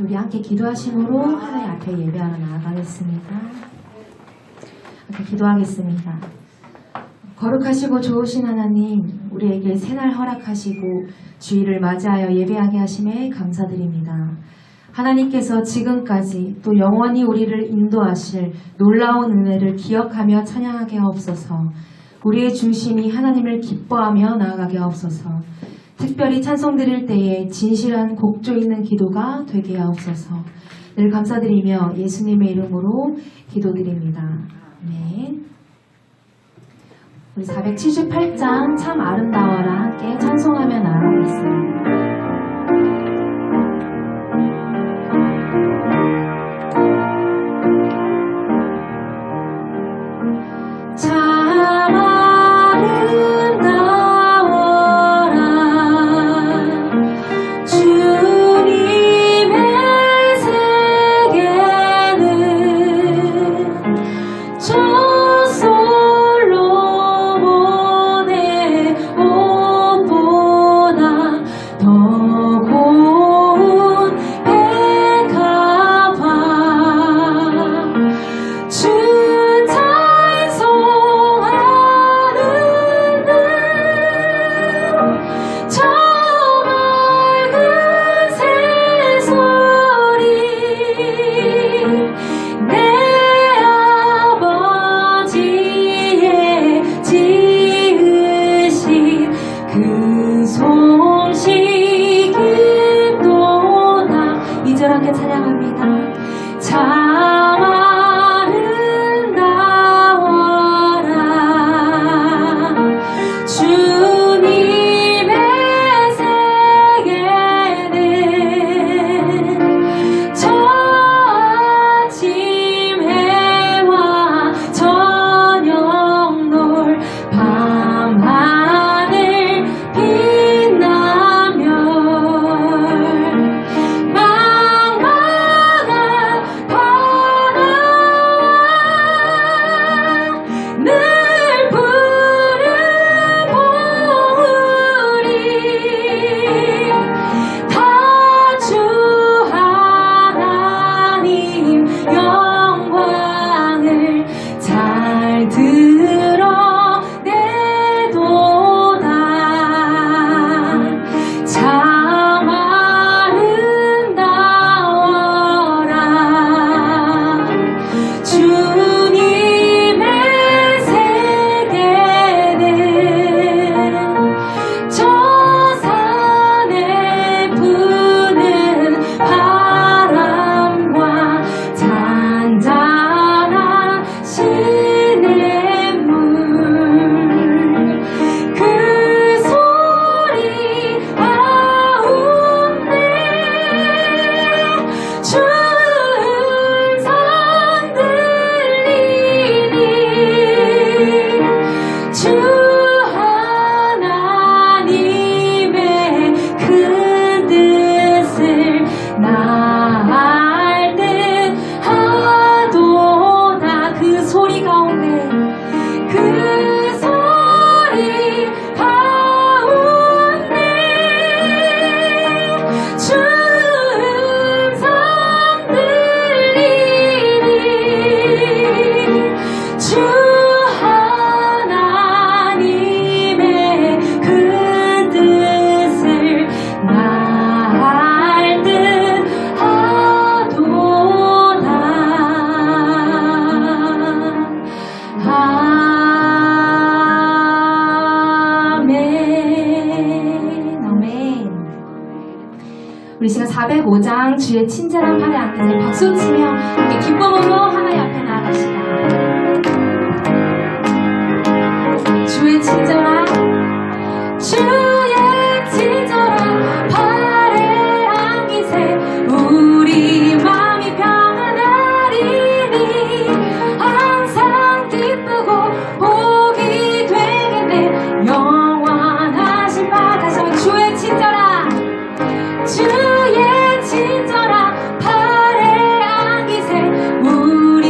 우리 함께 기도하심으로 하나님 앞에 예배하러 나아가겠습니다. 함께 기도하겠습니다. 거룩하시고 좋으신 하나님, 우리에게 새날 허락하시고 주일을 맞이하여 예배하게 하심에 감사드립니다. 하나님께서 지금까지 또 영원히 우리를 인도하실 놀라운 은혜를 기억하며 찬양하게 하옵소서. 우리의 중심이 하나님을 기뻐하며 나아가게 하옵소서. 특별히 찬송 드릴 때에 진실한 곡조 있는 기도가 되게 하옵소서. 늘 감사드리며 예수님의 이름으로 기도드립니다. 아멘. 우리 478장 참 아름다워라 함께 찬송하며 나아가겠습니다. 우리 시간 405장 주의 친절한 팔에 앉으세 박수치며 함께 기쁨으로 하나님 앞에 나아가시다. 주의 친절한 팔에 안기세 우리 마음이 평안하리니 항상 기쁘고 복이 되겠네 영원하신 바 다시 한번 주의 친절한 팔에 안기세 우리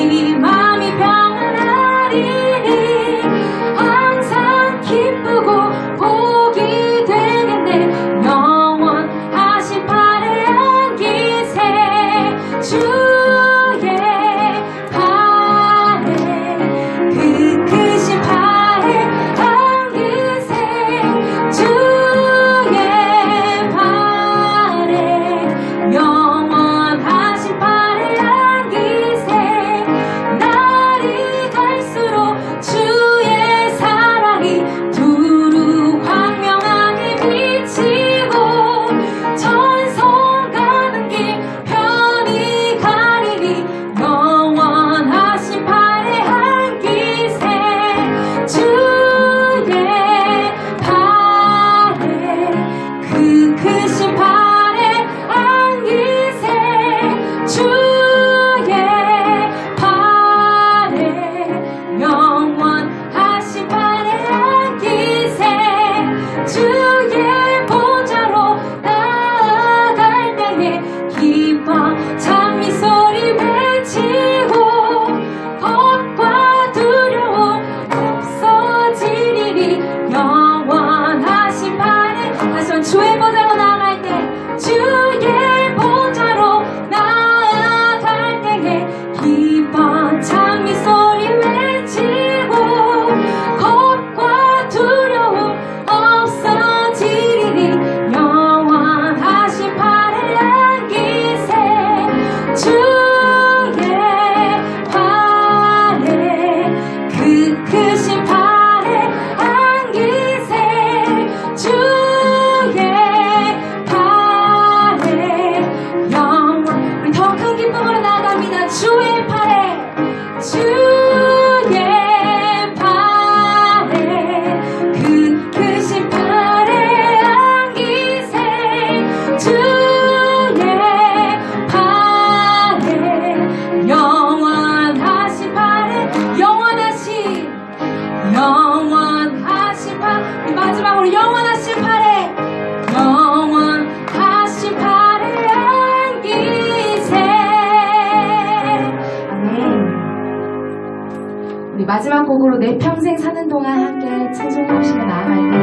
마지막 곡으로 내 평생 사는 동안 함께 찬송하시며 나아갈 때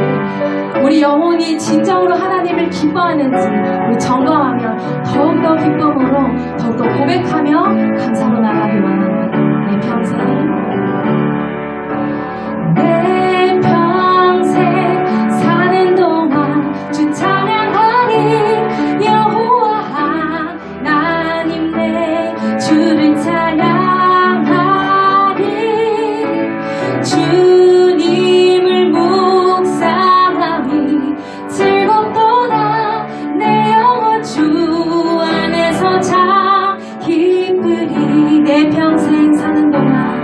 우리 영혼이 진정으로 하나님을 기뻐하는지 우리 점검하며 더욱더 기쁨으로 더욱더 고백하며 감사로 나가길 원합니다. 내 평생 사는 동안 주 찬양하리 여호와 하나님 내 주를 찬양하리 주님을 묵상하니 즐겁도다 내 영혼 주 안에서 참 기쁘리 내 평생 사는 동안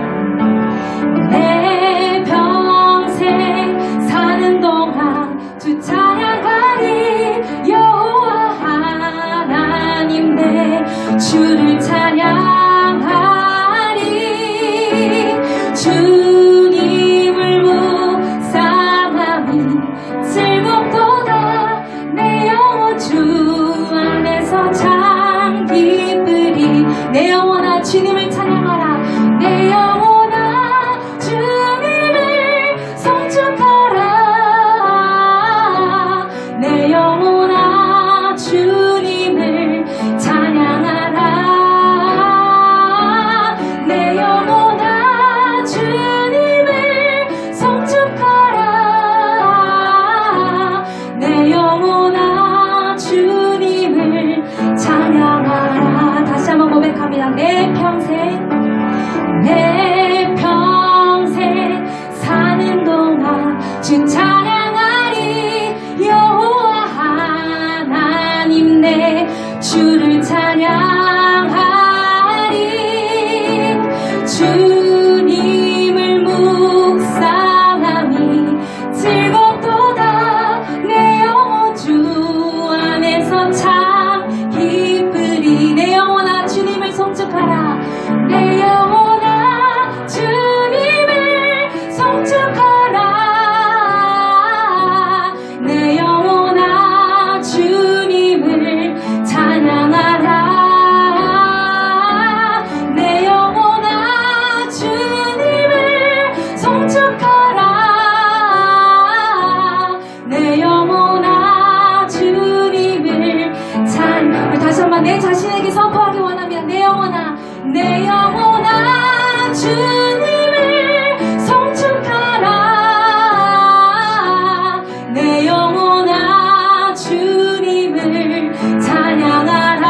내 평생 사는 동안 주 찬양하리 여호와 하나님 내 주를 찬양하리 주님을 묵상하니 즐겁도다 내 영혼 주 안에서 참 기쁘리 내 영혼아 주님을 찬양하라 내 영혼아 주님을 성축하라 내 영혼아 주님을 찬양하라 내 영혼아 주님을 성축하라 내 영혼아 주님을 찬양하라 다시 한번 고백합니다. 내 평생 사는 동안 주 찬양하리 여호와 하나님 내 주를 찬양하리 주님을 묵상하니 즐겁도다 내 영혼 주 안에서 참 기쁘리 내 영혼아 주님을 송축하라 내 영혼아 주님을 송축하라 내 영혼아 주님을 찬양하라 내 영혼아 주님을 송축하라 내 영혼아 주님을 우리 다시 한번 내 자신에게 선포하기 원합니다. 내 영혼아 주님을 송축하라 내 영혼아 주님을 찬양하라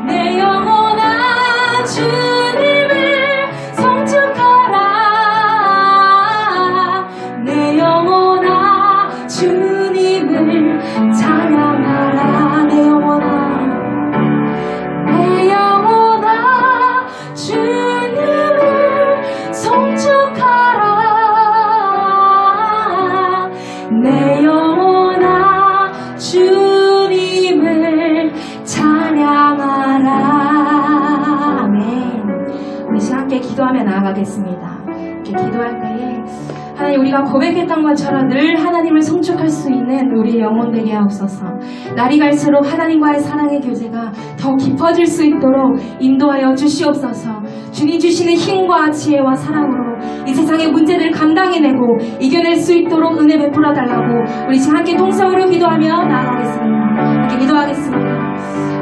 내 영혼아 주님을 송축하라 내 영혼아 주님을 찬양하라 내 영혼아 주님을 송축하라 내 영혼아 주님을 찬양하라 아멘. 우리 시간 함께 기도하며 나아가겠습니다. 이렇게 기도할 때에 하나님 우리가 고백했던 것처럼 늘 하나님을 송축할 수 있는 우리의 영혼 되게 하옵소서. 날이 갈수록 하나님과의 사랑의 교제가 더 깊어질 수 있도록 인도하여 주시옵소서. 주님 주시는 힘과 지혜와 사랑으로 이 세상의 문제를 감당해내고 이겨낼 수 있도록 은혜 베풀어 달라고 우리 지금 함께 통성으로 기도하며 나아가겠습니다. 함께 기도하겠습니다.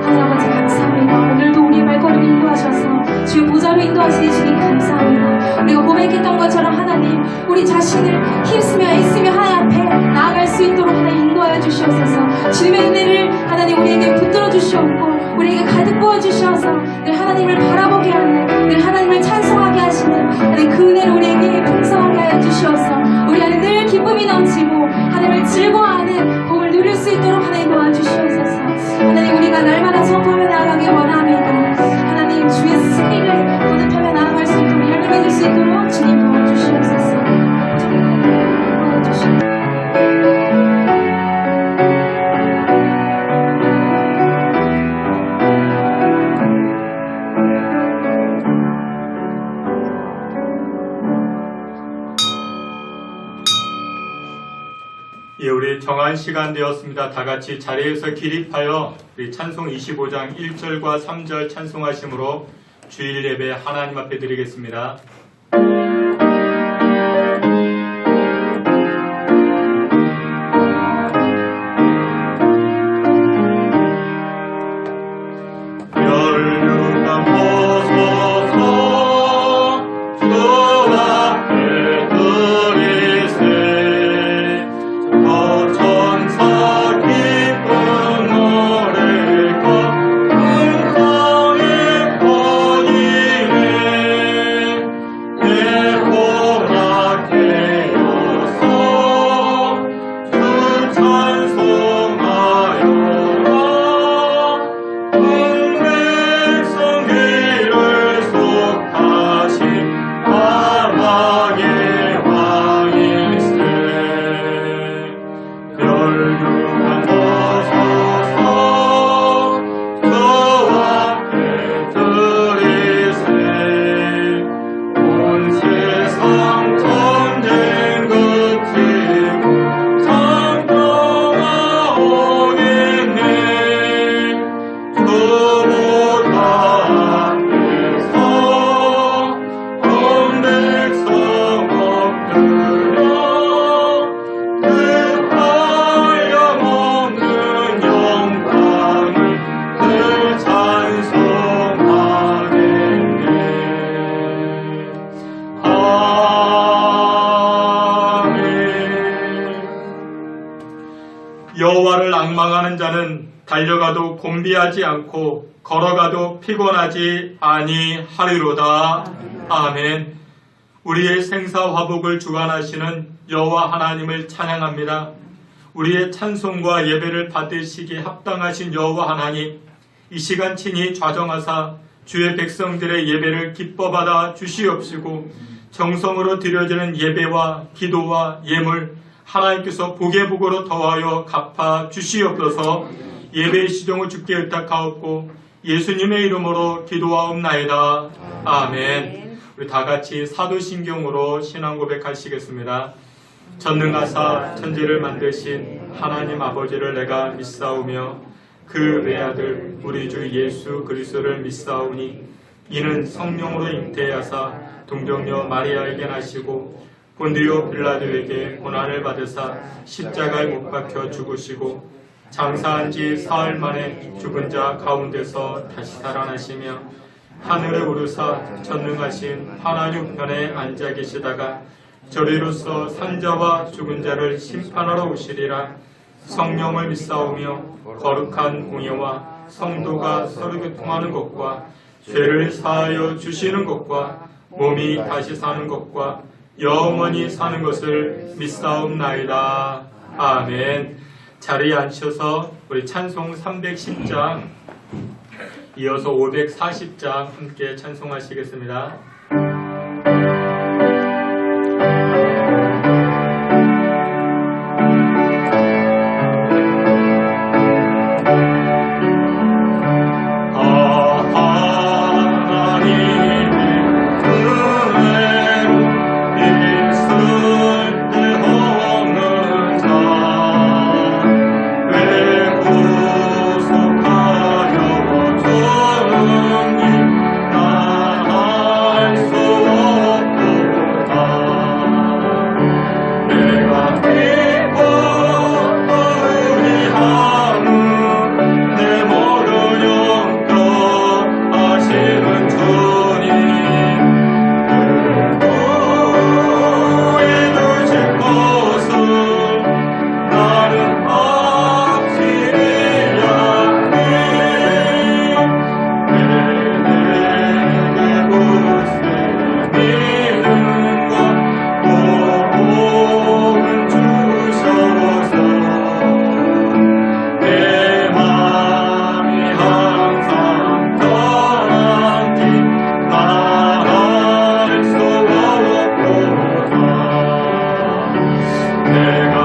하나님 아버지 감사합니다. 오늘도 우리의 발걸음을 인도하셔서 주의 보좌로 인도하시니 주님 감사합니다. 우리가 고백했던 것처럼 하나님 우리 자신을 힘쓰며 애쓰며 하나님 앞에 나아갈 수 있도록 하나님 인도하여 주시옵소서. 주님의 은혜를 하나님 우리에게 붙들어 주시옵고 우리에게 가득 부어 주셔서 늘 하나님을 바라보게 하는 늘 하나님을 찬송하게 하시는 하나님 그 은혜를 우리에게 풍성하게 하여 주시옵소서. 우리 안에 늘 기쁨이 넘치고 하나님을 즐거워하는 복을 누릴 수 있도록 하나님 도와주시옵소서. 하나님 우리가 날마다 선포하며 나아가길 원합니다. 하나님 주의 승리를 거듭하며 나아갈 수 있도록 열매를 줄 수 있도록 주님 도와주시옵소서. 예, 우리 정한 시간 되었습니다. 다 같이 자리에서 기립하여 우리 찬송 25장 1절과 3절 찬송하심으로 주일 예배 하나님 앞에 드리겠습니다. 여호와를 앙망하는 자는 달려가도 곤비하지 않고 걸어가도 피곤하지 아니하리로다. 아멘. 우리의 생사화복을 주관하시는 여호와 하나님을 찬양합니다. 우리의 찬송과 예배를 받으시기에 합당하신 여호와 하나님, 이 시간 친히 좌정하사 주의 백성들의 예배를 기뻐 받아 주시옵시고 정성으로 드려지는 예배와 기도와 예물 하나님께서 복의 복으로 더하여 갚아 주시옵소서. 예배의 시종을 주께 의탁하옵고 예수님의 이름으로 기도하옵나이다. 아멘. 우리 다 같이 사도신경으로 신앙 고백하시겠습니다. 전능하사 천지를 만드신 하나님 아버지를 내가 믿사오며 그 외아들 우리 주 예수 그리스도를 믿사오니 이는 성령으로 잉태하사 동정녀 마리아에게 나시고 본디오 빌라도에게 고난을 받으사 십자가에 못 박혀 죽으시고 장사한 지 사흘 만에 죽은 자 가운데서 다시 살아나시며 하늘에 오르사 전능하신 하나님 우편에 앉아 계시다가 저리로서 산자와 죽은 자를 심판하러 오시리라. 성령을 믿사오며 거룩한 공예와 성도가 서로 교통하는 것과 죄를 사하여 주시는 것과 몸이 다시 사는 것과 영원히 사는 것을 믿사옵나이다. 아멘. 자리에 앉으셔서 우리 찬송 310장 이어서 540장 함께 찬송하시겠습니다. 내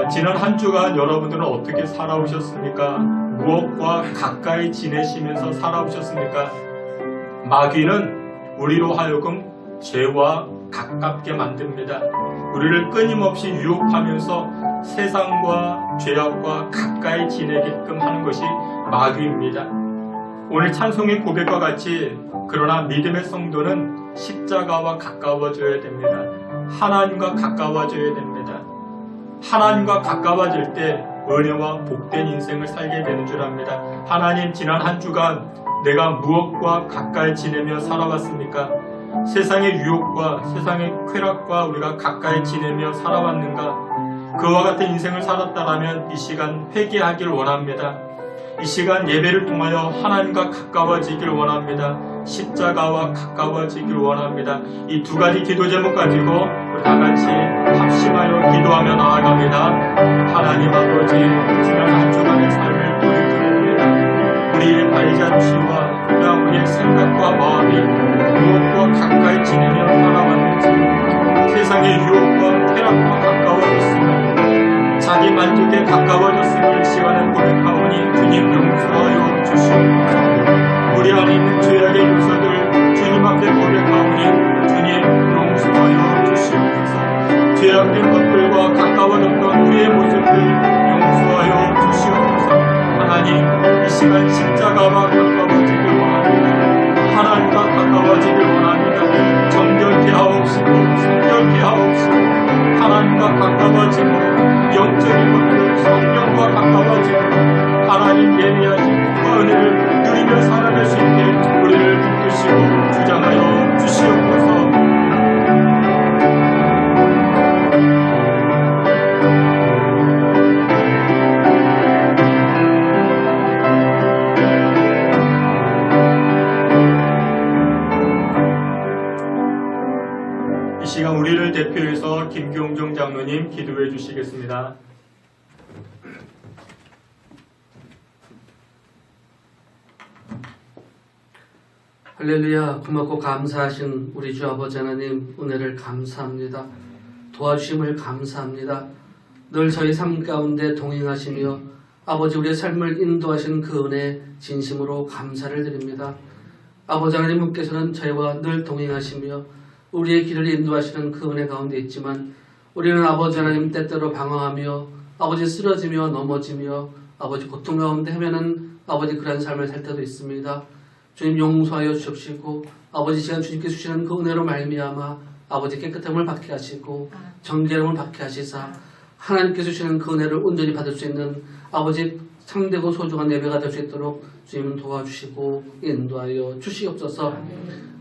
지난 한 주간 여러분들은 어떻게 살아오셨습니까? 무엇과 가까이 지내시면서 살아오셨습니까? 마귀는 우리로 하여금 죄와 가깝게 만듭니다. 우리를 끊임없이 유혹하면서 세상과 죄악과 가까이 지내게끔 하는 것이 마귀입니다. 오늘 찬송의 고백과 같이 그러나 믿음의 성도는 십자가와 가까워져야 됩니다. 하나님과 가까워져야 됩니다. 하나님과 가까워질 때 은혜와 복된 인생을 살게 되는 줄 압니다. 하나님, 지난 한 주간 내가 무엇과 가까이 지내며 살아왔습니까? 세상의 유혹과 세상의 쾌락과 우리가 가까이 지내며 살아왔는가? 그와 같은 인생을 살았다라면 이 시간 회개하길 원합니다. 이 시간 예배를 통하여 하나님과 가까워지길 원합니다. 십자가와 가까워지길 원합니다. 이 두 가지 기도 제목 가지고 우리 다 같이 합심하여 기도하며 나아갑니다. 하나님 아버지, 지난 한 주간의 삶을 돌이켜봅니다. 우리의 발자취와 그냥 우리의 생각과 마음이 무엇과 가까이 지내며 살아왔는지, 세상의 유혹과 쾌락과 가까워졌으며 자기 만족에 가까워졌음을 이 시간에 고백하오니 주님 용서하여 주시옵소서. 우리 안에 있는 죄악의 요소들 주님 앞에 고백하오니 주님 용서하여 주시옵소서. 죄악된 것들과 가까워졌던 우리의 모습을 용서하여 주시옵소서. 하나님, 이 시간 십자가와 가까워지길 원합니다. 하나님과 가까워지길 원합니다. 정결케 하옵시고 성결케 하옵시고 하나님과 가까워지고 영적인 것들 성령과 가까워지고 하나님 예비하신 복과 은혜를 누리며 살아갈 수 있게 우리를 붙드시고 주장하여 주시옵소서. 이 시간 우리를 대표해서 김경종 장로님 기도해 주시겠습니다. 할렐루야. 고맙고 감사하신 우리 주 아버지 하나님, 은혜를 감사합니다. 도와주심을 감사합니다. 늘 저희 삶 가운데 동행하시며 아버지 우리의 삶을 인도하신 그 은혜 진심으로 감사를 드립니다. 아버지 하나님께서는 저희와 늘 동행하시며 우리의 길을 인도하시는 그 은혜 가운데 있지만 우리는 아버지 하나님 때때로 방황하며 아버지 쓰러지며 넘어지며 아버지 고통 가운데 헤매는 아버지 그러한 삶을 살 때도 있습니다. 주님 용서하여 주옵시고 아버지 시간 주님께서 주시는 그 은혜로 말미암아 아버지 깨끗함을 받게 하시고 정결함을 받게 하시사 하나님께서 주시는 그 은혜를 온전히 받을 수 있는 아버지 참되고 소중한 예배가 될 수 있도록 주님은 도와주시고 인도하여 주시옵소서.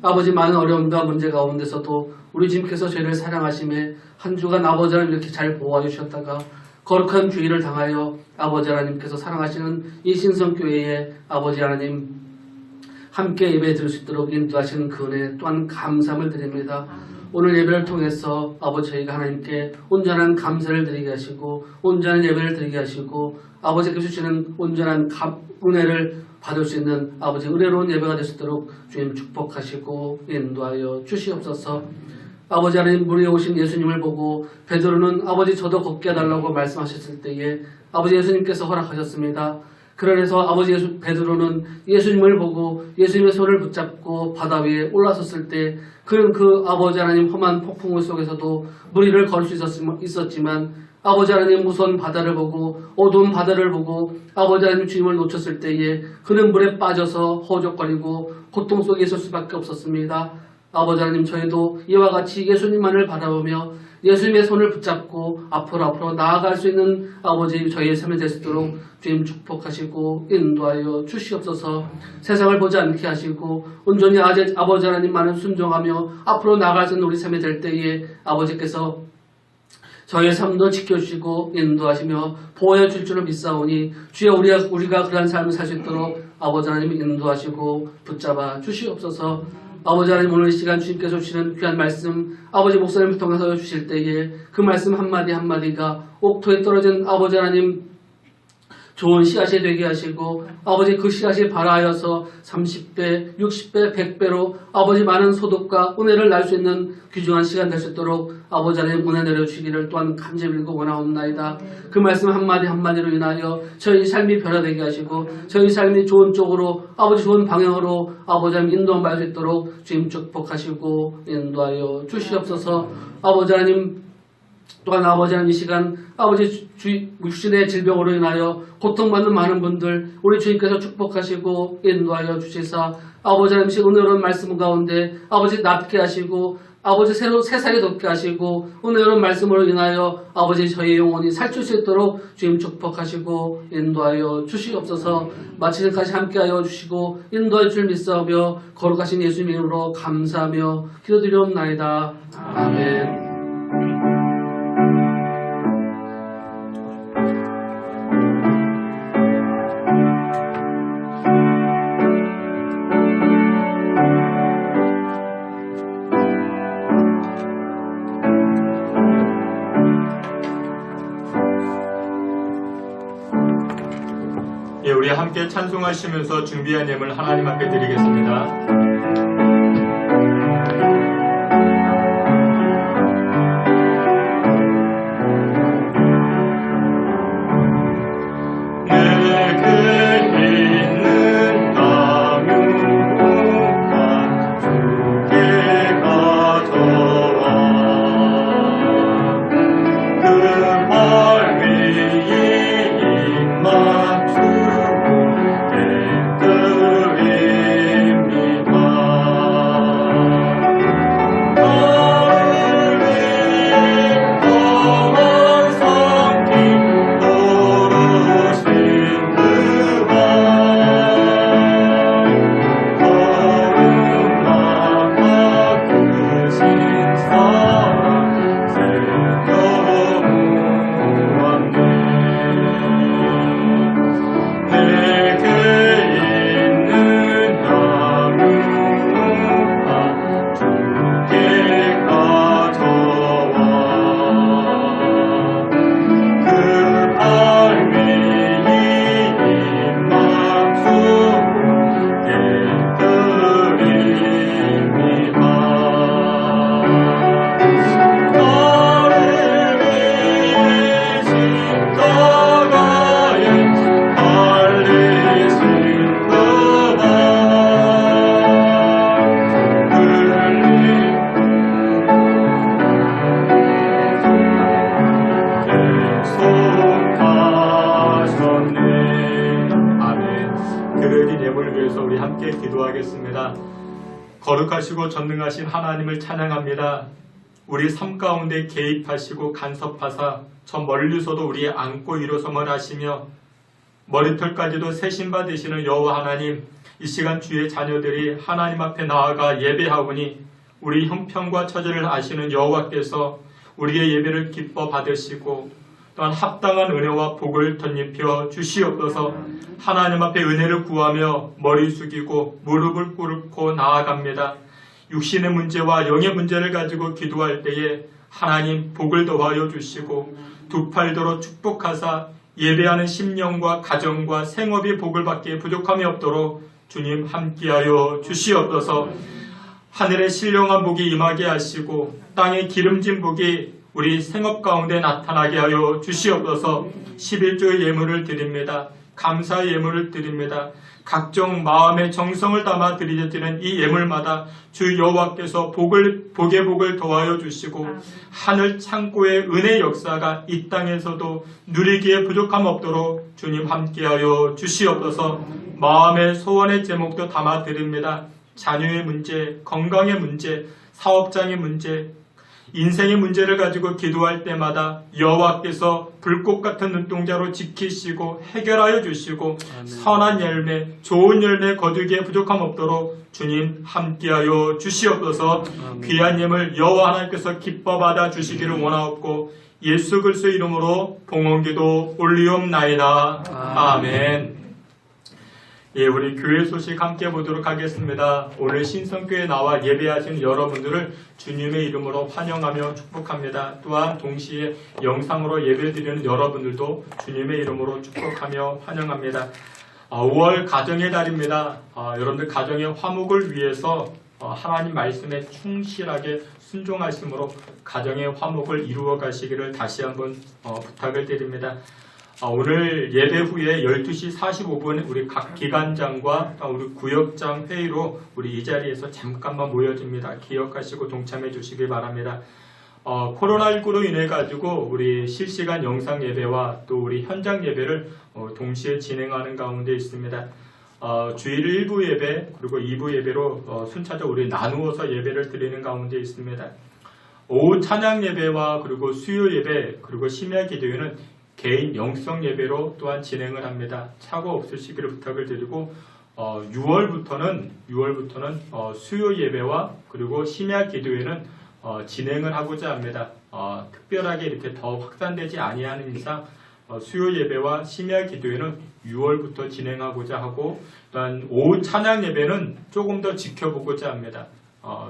아버지 많은 어려움과 문제 가운데서도 우리 주님께서 저희를 사랑하심에 한 주간 아버지 하나님 이렇게 잘 보호해 주셨다가 거룩한 주의를 당하여 아버지 하나님께서 사랑하시는 이 신성교회에 아버지 하나님 함께 예배 드릴 수 있도록 인도하시는 그 은혜 또한 감사함을 드립니다. 오늘 예배를 통해서 아버지 저희가 하나님께 온전한 감사를 드리게 하시고 온전한 예배를 드리게 하시고 아버지께서 주시는 온전한 은혜를 받을 수 있는 아버지 은혜로운 예배가 될 수 있도록 주님 축복하시고 인도하여 주시옵소서. 아버지 하나님 무리에 오신 예수님을 보고 베드로는 아버지 저도 걷게 해달라고 말씀하셨을 때에 아버지 예수님께서 허락하셨습니다. 그러면서 아버지 베드로는 예수님을 보고 예수님의 손을 붙잡고 바다 위에 올라섰을 때 그는 그 아버지 하나님 험한 폭풍우 속에서도 무리를 걸 수 있었지만 아버지 하나님 무서운 바다를 보고 어두운 바다를 보고 아버지 하나님 주님을 놓쳤을 때에 그는 물에 빠져서 허우적거리고 고통 속에 있을 수밖에 없었습니다. 아버지 하나님 저희도 이와 같이 예수님만을 바라보며 예수님의 손을 붙잡고 앞으로 나아갈 수 있는 아버지 저희의 삶이 될 수 있도록 주님 축복하시고 인도하여 주시옵소서. 세상을 보지 않게 하시고 온전히 아버지 하나님만을 순종하며 앞으로 나아갈 수 있는 우리 삶이 될 때에 아버지께서 저희의 삶도 지켜주시고 인도하시며 보호해 줄 줄을 믿사오니 주여 우리가 그러한 삶을 살 수 있도록 아버지 하나님이 인도하시고 붙잡아 주시옵소서. 아버지 하나님 오늘 이 시간 주님께서 주시는 귀한 말씀 아버지 목사님을 통해서 주실 때에 그 말씀 한마디 한마디가 옥토에 떨어진 아버지 하나님 좋은 씨앗이 되게 하시고 아버지 그 씨앗이 발하여서 30배, 60배, 100배로 아버지 많은 소득과 은혜를 날 수 있는 귀중한 시간 될 수 있도록 아버지 하나님 은혜 내려주시기를 또한 간절히 원하옵나이다. 그 말씀 한마디 한마디로 인하여 저희 삶이 변화되게 하시고 저희 삶이 좋은 쪽으로 아버지 좋은 방향으로 아버지 하나님 인도할 수 있도록 주님 축복하시고 인도하여 주시옵소서. 아버지 하나님 또한 아버지 하나님 이 시간 아버지 육신의 질병으로 인하여 고통받는 많은 분들 우리 주님께서 축복하시고 인도하여 주시사 아버지 하나님 은혜로운 말씀 가운데 아버지 낫게 하시고 아버지 세상에 돋게 하시고 은혜로운 말씀으로 인하여 아버지 저희 영혼이 살출 수 있도록 주님 축복하시고 인도하여 주시옵소서. 마치는까지 함께하여 주시고 인도할 줄 믿사오며 거룩하신 예수님 이름으로 감사하며 기도드리옵나이다. 아멘. 우리 함께 찬송하시면서 준비한 예물 하나님 앞에 드리겠습니다. 거룩하시고 전능하신 하나님을 찬양합니다. 우리 삶 가운데 개입하시고 간섭하사 저 멀리서도 우리 안고 일어섬을 하시며 머리털까지도 세신바 되시는 여호와 하나님, 이 시간 주의 자녀들이 하나님 앞에 나아가 예배하오니 우리 형편과 처지를 아시는 여호와께서 우리의 예배를 기뻐 받으시고 또한 합당한 은혜와 복을 덧입혀 주시옵소서. 하나님 앞에 은혜를 구하며 머리 숙이고 무릎을 꿇고 나아갑니다. 육신의 문제와 영의 문제를 가지고 기도할 때에 하나님 복을 더하여 주시고 두 팔도로 축복하사 예배하는 심령과 가정과 생업이 복을 받기에 부족함이 없도록 주님 함께하여 주시옵소서. 하늘의 신령한 복이 임하게 하시고 땅의 기름진 복이 우리 생업 가운데 나타나게 하여 주시옵소서. 11조의 예물을 드립니다. 감사의 예물을 드립니다. 각종 마음의 정성을 담아 드리는 이 예물마다 주 여호와께서 복의 복을 더하여 주시고 하늘 창고의 은혜 역사가 이 땅에서도 누리기에 부족함 없도록 주님 함께하여 주시옵소서. 마음의 소원의 제목도 담아 드립니다. 자녀의 문제, 건강의 문제, 사업장의 문제, 인생의 문제를 가지고 기도할 때마다 여호와께서 불꽃 같은 눈동자로 지키시고 해결하여 주시고 아멘. 선한 열매, 좋은 열매 거두기에 부족함 없도록 주님 함께하여 주시옵소서. 아멘. 귀한 예물 여호와 하나님께서 기뻐 받아 주시기를 원하옵고 예수 그리스도의 이름으로 봉헌기도 올리옵나이다. 아멘. 예, 우리 교회 소식 함께 보도록 하겠습니다. 오늘 신성교회 나와 예배하시는 여러분들을 주님의 이름으로 환영하며 축복합니다. 또한 동시에 영상으로 예배드리는 여러분들도 주님의 이름으로 축복하며 환영합니다. 5월 가정의 달입니다. 여러분들 가정의 화목을 위해서 하나님 말씀에 충실하게 순종하심으로 가정의 화목을 이루어 가시기를 다시 한번 부탁을 드립니다. 오늘 예배 후에 12시 45분 우리 각 기관장과 우리 구역장 회의로 우리 이 자리에서 잠깐만 모여집니다. 기억하시고 동참해 주시기 바랍니다. 코로나19로 인해 가지고 우리 실시간 영상 예배와 또 우리 현장 예배를 동시에 진행하는 가운데 있습니다. 주일 1부 예배 그리고 2부 예배로 순차적 우리 나누어서 예배를 드리는 가운데 있습니다. 오후 찬양 예배와 그리고 수요 예배 그리고 심야 기도회는 개인 영성 예배로 또한 진행을 합니다. 착오 없으시기를 부탁을 드리고 6월부터는 수요 예배와 그리고 심야 기도회는 진행을 하고자 합니다. 특별하게 이렇게 더 확산되지 아니하는 이상 수요 예배와 심야 기도회는 6월부터 진행하고자 하고 또한 오후 찬양 예배는 조금 더 지켜보고자 합니다.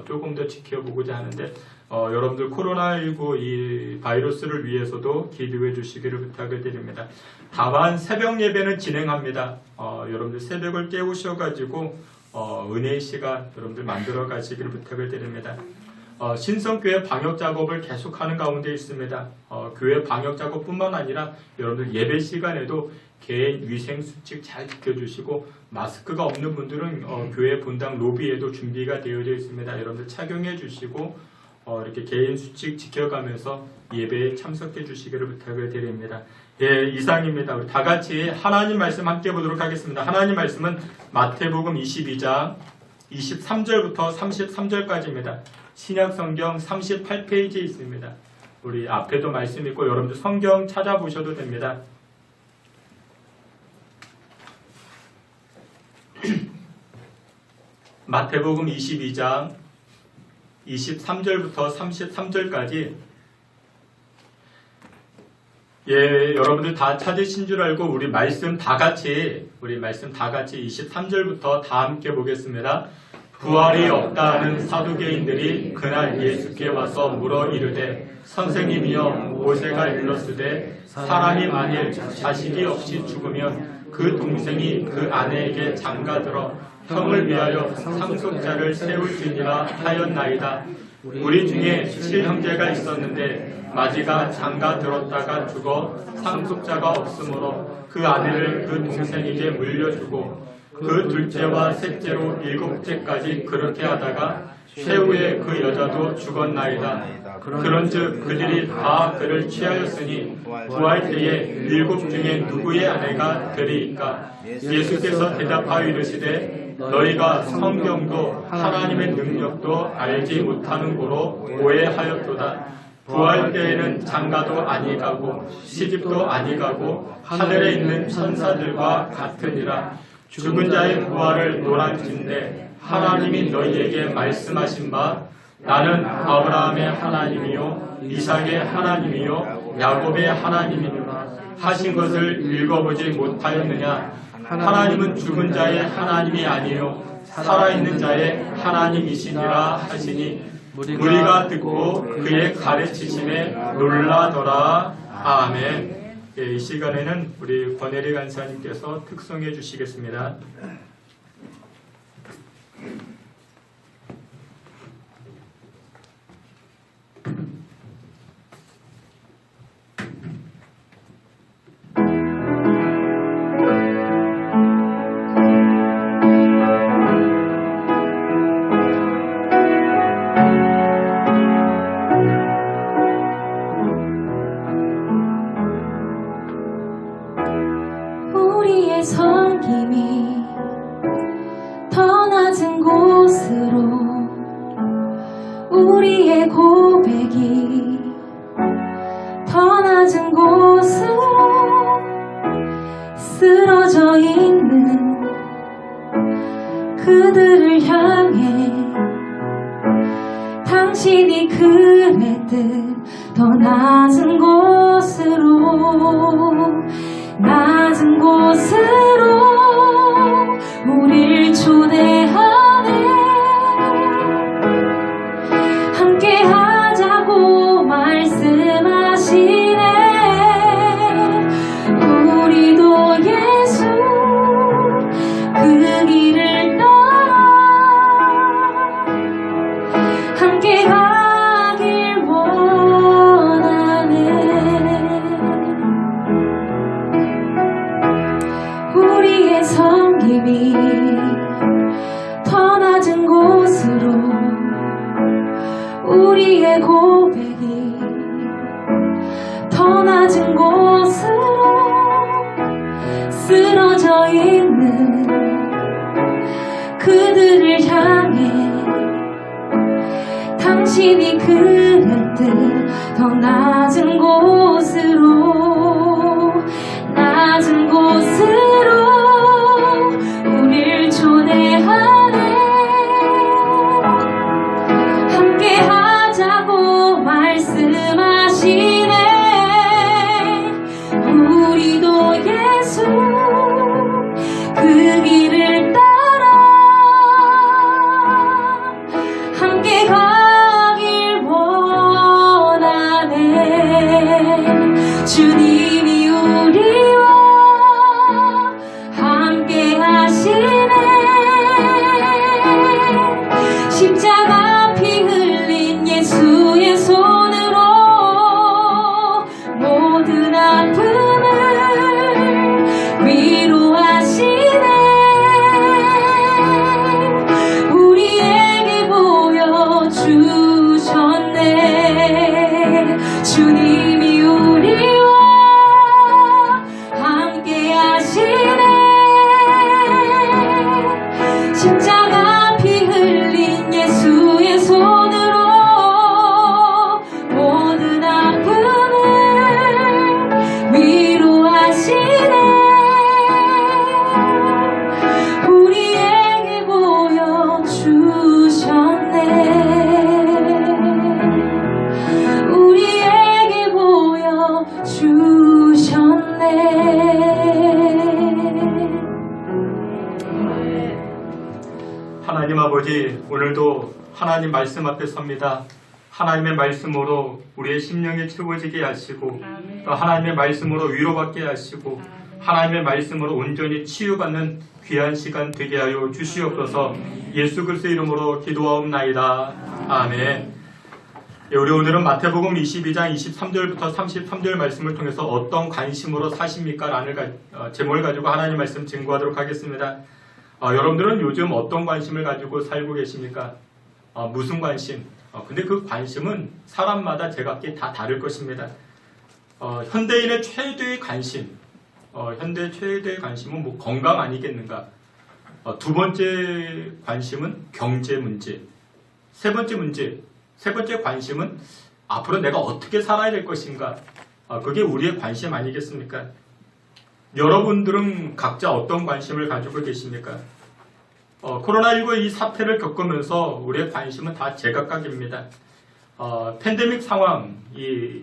조금 더 지켜보고자 하는데 여러분들 코로나19 이 바이러스를 위해서도 기도해 주시기를 부탁을 드립니다. 다만 새벽 예배는 진행합니다. 여러분들 새벽을 깨우셔가지고 은혜의 시간 여러분들 만들어 가시기를 부탁을 드립니다. 신성교회 방역 작업을 계속하는 가운데 있습니다. 교회 방역 작업뿐만 아니라 여러분들 예배 시간에도 개인 위생 수칙 잘 지켜주시고 마스크가 없는 분들은 교회 본당 로비에도 준비가 되어져 있습니다. 여러분들 착용해 주시고 이렇게 개인 수칙 지켜가면서 예배에 참석해 주시기를 부탁을 드립니다. 예, 이상입니다. 우리 다 같이 하나님 말씀 함께 보도록 하겠습니다. 하나님 말씀은 마태복음 22장 23절부터 33절까지입니다. 신약성경 38페이지에 있습니다. 우리 앞에도 말씀 있고 여러분들 성경 찾아보셔도 됩니다. 마태복음 22장 23절부터 33절까지 예, 여러분들 다 찾으신 줄 알고 우리 말씀 다 같이 23절부터 다 함께 보겠습니다. 부활이 없다는 사두개인들이 그날 예수께 와서 물어 이르되 선생님이여 모세가 일렀으되 사람이 만일 자식이 없이 죽으면 그 동생이 그 아내에게 장가들어 형을 위하여 상속자를 세울지니라 하였나이다. 우리 중에 7형제가 있었는데 마지가 장가들었다가 죽어 상속자가 없으므로 그 아내를 그 동생에게 물려주고 그 둘째와 셋째로 7째까지 그렇게 하다가 최후에 그 여자도 죽었나이다. 그런즉 그들이 다 그를 취하였으니 부활 때에 7 중에 누구의 아내가 되리이까? 예수께서 대답하여 이르시되 너희가 성경도 하나님의 능력도 알지 못하는 고로 오해하였도다. 부활 때에는 장가도 아니가고 시집도 아니가고 하늘에 있는 천사들과 같으니라. 죽은 자의 부활을 노란진대 하나님이 너희에게 말씀하신 바 나는 아브라함의 하나님이요 이삭의 하나님이요 야곱의 하나님이니라 하신 것을 읽어보지 못하였느냐? 하나님은 죽은 자의 하나님이 아니요 살아있는 자의 하나님이시니라 하시니 우리가 듣고 그의 가르치심에 놀라더라. 아멘. 예, 이 시간에는 우리 권혜리 간사님께서 특송해 주시겠습니다. 우리의 섬김이 더 낮은 곳으로 우리의 고백이 더 낮은 곳으로 쓰러져 있는 그들을 향해 당신이 그랬듯 더 낮은 곳으로 더 낮은 곳으로 우릴 초대하네. 함께 하자고 말씀하시네. 우리도 예수 그 길을 따라 함께 가길 원하네. 주님이 우리와 함께 하시네. 십자가 피 흘린 예수의 손으로 모든 아픔을 위로하시네. 우리에게 보여주셨네. 주님이 우리와 함께 하시네. 십자가 피 흘린 예수의 손으로 모든 아픔을 위로하시네. 우리에게 보여주셨네. 우리에게 보여주셨네. 하나님 아버지, 오늘도 하나님 말씀 앞에 섭니다. 하나님의 말씀으로 우리의 심령이 채워지게 하시고, 또 하나님의 말씀으로 위로받게 하시고, 하나님의 말씀으로 온전히 치유받는 귀한 시간 되게 하여 주시옵소서. 예수 그리스도의 이름으로 기도하옵나이다. 아멘. 예, 우리 오늘은 마태복음 22장 23절부터 33절 말씀을 통해서 어떤 관심으로 사십니까? 라는 제목을 가지고 하나님 말씀 증거하도록 하겠습니다. 여러분들은 요즘 어떤 관심을 가지고 살고 계십니까? 무슨 관심? 근데 그 관심은 사람마다 제각기 다 다를 것입니다. 현대인의 최대의 관심, 현대 최대의 관심은 뭐 건강 아니겠는가? 두 번째 관심은 경제 문제. 세 번째 관심은 앞으로 내가 어떻게 살아야 될 것인가? 그게 우리의 관심 아니겠습니까? 여러분들은 각자 어떤 관심을 가지고 계십니까? 코로나19 이 사태를 겪으면서 우리의 관심은 다 제각각입니다. 팬데믹 상황, 이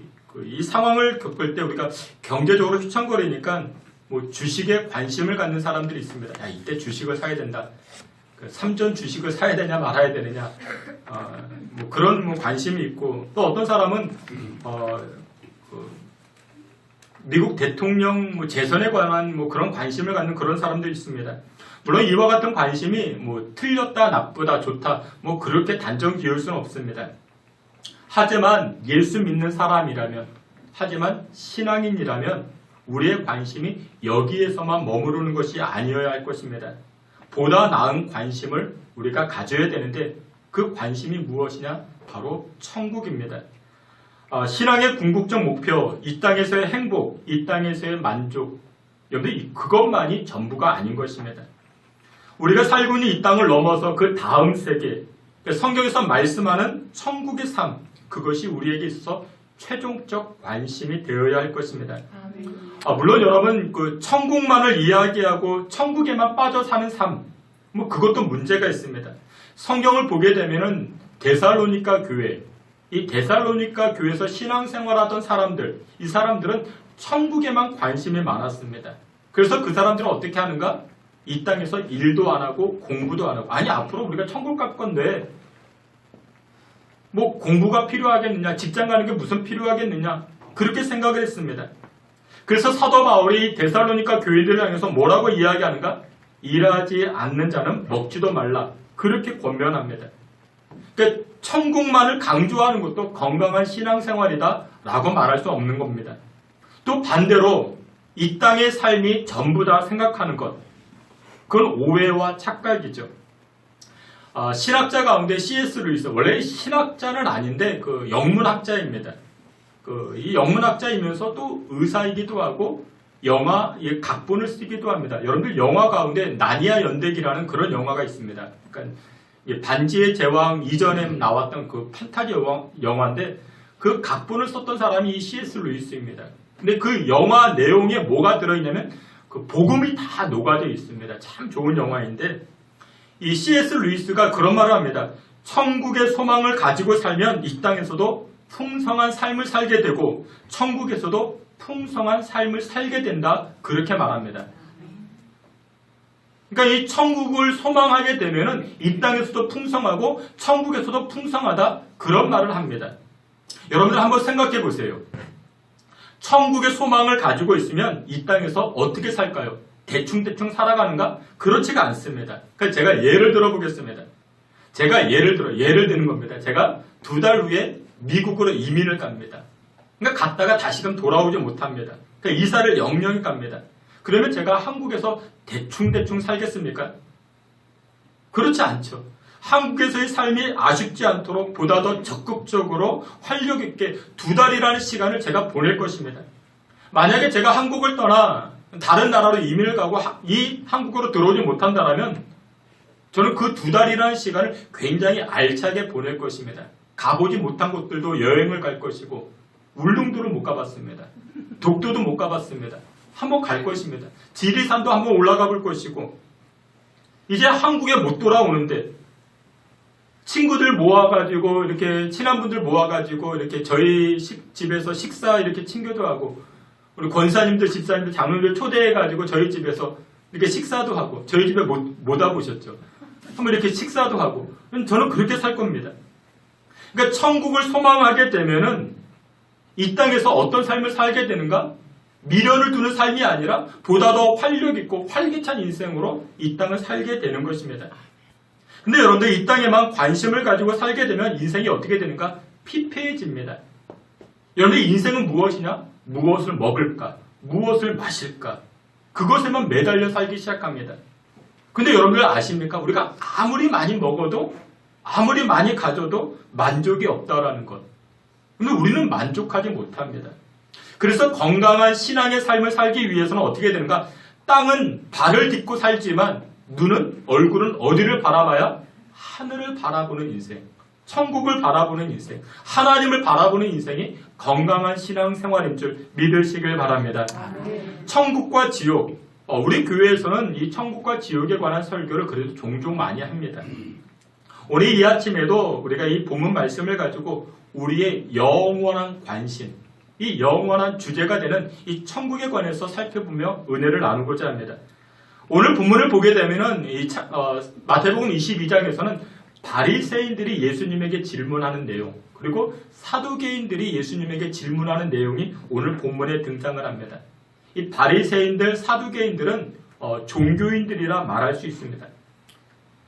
상황을 겪을 때 우리가 경제적으로 휘청거리니까 뭐 주식에 관심을 갖는 사람들이 있습니다. 야, 이때 주식을 사야 된다. 삼전 주식을 사야 되냐 말아야 되느냐. 뭐 그런 뭐 관심이 있고, 또 어떤 사람은 미국 대통령 뭐 재선에 관한 뭐 그런 관심을 갖는 그런 사람들이 있습니다. 물론 이와 같은 관심이 뭐 틀렸다, 나쁘다, 좋다, 뭐 그렇게 단정 지을 수는 없습니다. 하지만 예수 믿는 사람이라면, 하지만 신앙인이라면 우리의 관심이 여기에서만 머무르는 것이 아니어야 할 것입니다. 보다 나은 관심을 우리가 가져야 되는데, 그 관심이 무엇이냐? 바로 천국입니다. 신앙의 궁극적 목표, 이 땅에서의 행복, 이 땅에서의 만족, 여러분들 그것만이 전부가 아닌 것입니다. 우리가 살고 있는 이 땅을 넘어서 그 다음 세계, 성경에서 말씀하는 천국의 삶, 그것이 우리에게 있어서 최종적 관심이 되어야 할 것입니다. 물론 여러분 그 천국만을 이야기하고 천국에만 빠져 사는 삶, 뭐 그것도 문제가 있습니다. 성경을 보게 되면은 데살로니가 교회, 이 데살로니가 교회에서 신앙생활하던 사람들, 이 사람들은 천국에만 관심이 많았습니다. 그래서 그 사람들은 어떻게 하는가? 이 땅에서 일도 안 하고 공부도 안 하고, 아니 앞으로 우리가 천국 갈 건데 뭐 공부가 필요하겠느냐, 직장 가는 게 무슨 필요하겠느냐, 그렇게 생각을 했습니다. 그래서 사도 바울이 데살로니가 교회들을 향해서 뭐라고 이야기하는가? 일하지 않는 자는 먹지도 말라, 그렇게 권면합니다. 그러니까 천국만을 강조하는 것도 건강한 신앙생활이다 라고 말할 수 없는 겁니다. 또 반대로 이 땅의 삶이 전부다 생각하는 것, 그건 오해와 착각이죠. 신학자 가운데 C.S. 루이스, 원래 신학자는 아닌데 그 영문학자입니다. 이 영문학자이면서 또 의사이기도 하고 영화의 각본을 쓰기도 합니다. 여러분들 영화 가운데 나니아 연대기라는 그런 영화가 있습니다. 그러니까 반지의 제왕 이전에 나왔던 그 판타지 영화인데, 그 각본을 썼던 사람이 이 C.S. 루이스입니다. 근데 그 영화 내용에 뭐가 들어있냐면 그 복음이 다 녹아져 있습니다. 참 좋은 영화인데 이 C.S. 루이스가 그런 말을 합니다. 천국의 소망을 가지고 살면 이 땅에서도 풍성한 삶을 살게 되고 천국에서도 풍성한 삶을 살게 된다. 그렇게 말합니다. 그러니까 이 천국을 소망하게 되면은 이 땅에서도 풍성하고 천국에서도 풍성하다. 그런 말을 합니다. 여러분들 한번 생각해 보세요. 천국의 소망을 가지고 있으면 이 땅에서 어떻게 살까요? 대충대충 살아가는가? 그렇지가 않습니다. 그래서 제가 예를 들어 보겠습니다. 제가 예를 드는 겁니다. 제가 2달 후에 미국으로 이민을 갑니다. 그러니까 갔다가 다시금 돌아오지 못합니다. 그러니까 이사를 영영히 갑니다. 그러면 제가 한국에서 대충대충 살겠습니까? 그렇지 않죠. 한국에서의 삶이 아쉽지 않도록 보다 더 적극적으로 활력 있게 2달이라는 시간을 제가 보낼 것입니다. 만약에 제가 한국을 떠나 다른 나라로 이민을 가고 이 한국으로 들어오지 못한다면 저는 그 2달이라는 시간을 굉장히 알차게 보낼 것입니다. 가보지 못한 곳들도 여행을 갈 것이고 울릉도를 못 가봤습니다. 독도도 못 가봤습니다. 한번 갈 것입니다. 지리산도 한번 올라가 볼 것이고 이제 한국에 못 돌아오는데 친구들 모아가지고 이렇게 친한 분들 모아가지고 이렇게 저희 집에서 식사 이렇게 친교도 하고 우리 권사님들, 집사님들, 장로님들 초대해가지고 저희 집에서 이렇게 식사도 하고 저희 집에 못 와보셨죠? 한번 이렇게 식사도 하고 저는 그렇게 살 겁니다. 그러니까 천국을 소망하게 되면은 이 땅에서 어떤 삶을 살게 되는가? 미련을 두는 삶이 아니라 보다 더 활력 있고 활기찬 인생으로 이 땅을 살게 되는 것입니다. 근데 여러분들 이 땅에만 관심을 가지고 살게 되면 인생이 어떻게 되는가? 피폐해집니다. 여러분들 인생은 무엇이냐? 무엇을 먹을까? 무엇을 마실까? 그것에만 매달려 살기 시작합니다. 근데 여러분들 아십니까? 우리가 아무리 많이 먹어도 아무리 많이 가져도 만족이 없다라는 것. 근데 우리는 만족하지 못합니다. 그래서 건강한 신앙의 삶을 살기 위해서는 어떻게 되는가? 땅은 발을 딛고 살지만 눈은, 얼굴은 어디를 바라봐야? 하늘을 바라보는 인생, 천국을 바라보는 인생, 하나님을 바라보는 인생이 건강한 신앙생활인 줄 믿으시길 바랍니다. 천국과 지옥, 우리 교회에서는 이 천국과 지옥에 관한 설교를 그래도 종종 많이 합니다. 오늘 이 아침에도 우리가 이 본문 말씀을 가지고 우리의 영원한 관심, 이 영원한 주제가 되는 이 천국에 관해서 살펴보며 은혜를 나누고자 합니다. 오늘 본문을 보게 되면은 마태복음 22장에서는 바리새인들이 예수님에게 질문하는 내용, 그리고 사두개인들이 예수님에게 질문하는 내용이 오늘 본문에 등장을 합니다. 이 바리새인들, 사두개인들은 종교인들이라 말할 수 있습니다.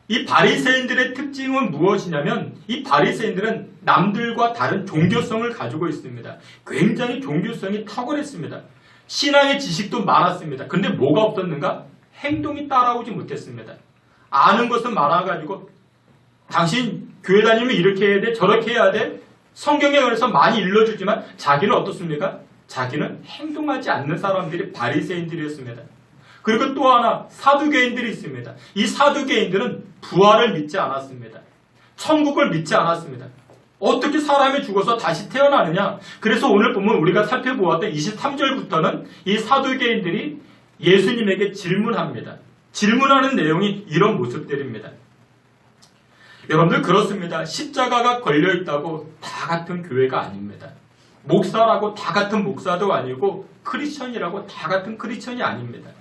이 바리새인들의 특징은 무엇이냐면 이 바리새인들은 남들과 다른 종교성을 가지고 있습니다. 굉장히 종교성이 탁월했습니다. 신앙의 지식도 많았습니다. 그런데 뭐가 없었는가? 행동이 따라오지 못했습니다. 아는 것은 많아가지고 당신 교회 다니면 이렇게 해야 돼, 저렇게 해야 돼. 성경에 관해서 많이 일러주지만 자기는 어떻습니까? 자기는 행동하지 않는 사람들이 바리새인들이었습니다. 그리고 또 하나 사두개인들이 있습니다. 이 사두개인들은 부활을 믿지 않았습니다. 천국을 믿지 않았습니다. 어떻게 사람이 죽어서 다시 태어나느냐? 그래서 오늘 보면 우리가 살펴보았던 23절부터는 이 사두개인들이 예수님에게 질문합니다. 질문하는 내용이 이런 모습들입니다. 여러분들 그렇습니다. 십자가가 걸려있다고 다 같은 교회가 아닙니다. 목사라고 다 같은 목사도 아니고 크리스천이라고 다 같은 크리스천이 아닙니다.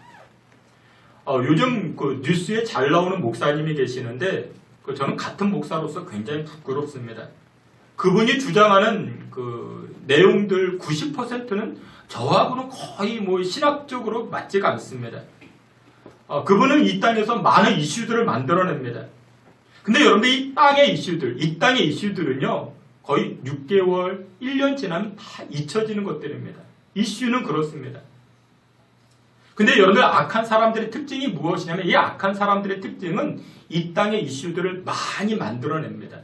요즘 그 뉴스에 잘 나오는 목사님이 계시는데 저는 같은 목사로서 굉장히 부끄럽습니다. 그분이 주장하는 그 내용들 90%는 저하고는 거의 신학적으로 맞지가 않습니다. 그분은 이 땅에서 많은 이슈들을 만들어냅니다. 근데 여러분들 이 땅의 이슈들은요 거의 6개월, 1년 지나면 다 잊혀지는 것들입니다. 이슈는 그렇습니다. 근데 여러분들 악한 사람들의 특징이 무엇이냐면 이 악한 사람들의 특징은 이 땅의 이슈들을 많이 만들어냅니다.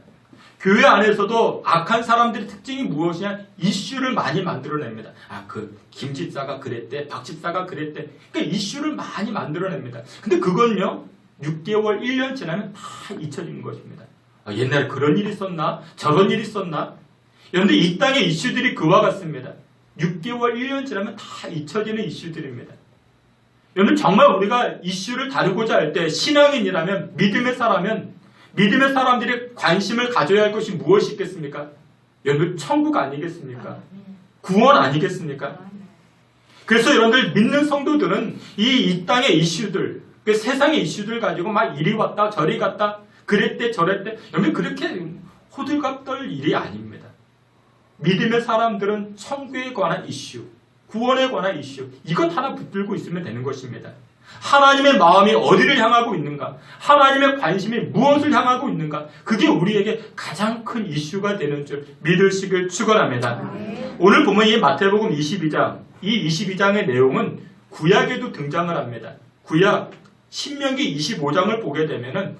교회 안에서도 악한 사람들의 특징이 무엇이냐? 이슈를 많이 만들어냅니다. 김 집사가 그랬대, 박 집사가 그랬대. 그러니까 이슈를 많이 만들어냅니다. 근데 그건요 6개월, 1년 지나면 다 잊혀지는 것입니다. 옛날에 그런 일이 있었나? 저런 일이 있었나? 그런데 이 땅의 이슈들이 그와 같습니다. 6개월, 1년 지나면 다 잊혀지는 이슈들입니다. 여러분 정말 우리가 이슈를 다루고자 할 때 신앙인이라면 믿음의 사람들이 관심을 가져야 할 것이 무엇이 있겠습니까? 여러분 천국 아니겠습니까? 구원 아니겠습니까? 그래서 여러분들 믿는 성도들은 이 땅의 이슈들, 그 세상의 이슈들 가지고 막 이리 왔다 저리 갔다 그랬대 저랬대 여러분 그렇게 호들갑 떨 일이 아닙니다. 믿음의 사람들은 천국에 관한 이슈, 구원에 관한 이슈 이것 하나 붙들고 있으면 되는 것입니다. 하나님의 마음이 어디를 향하고 있는가, 하나님의 관심이 무엇을 향하고 있는가, 그게 우리에게 가장 큰 이슈가 되는 줄 믿으시길 축원합니다. 오늘 보면 이 마태복음 22장, 이 22장의 내용은 구약에도 등장을 합니다. 구약 신명기 25장을 보게 되면은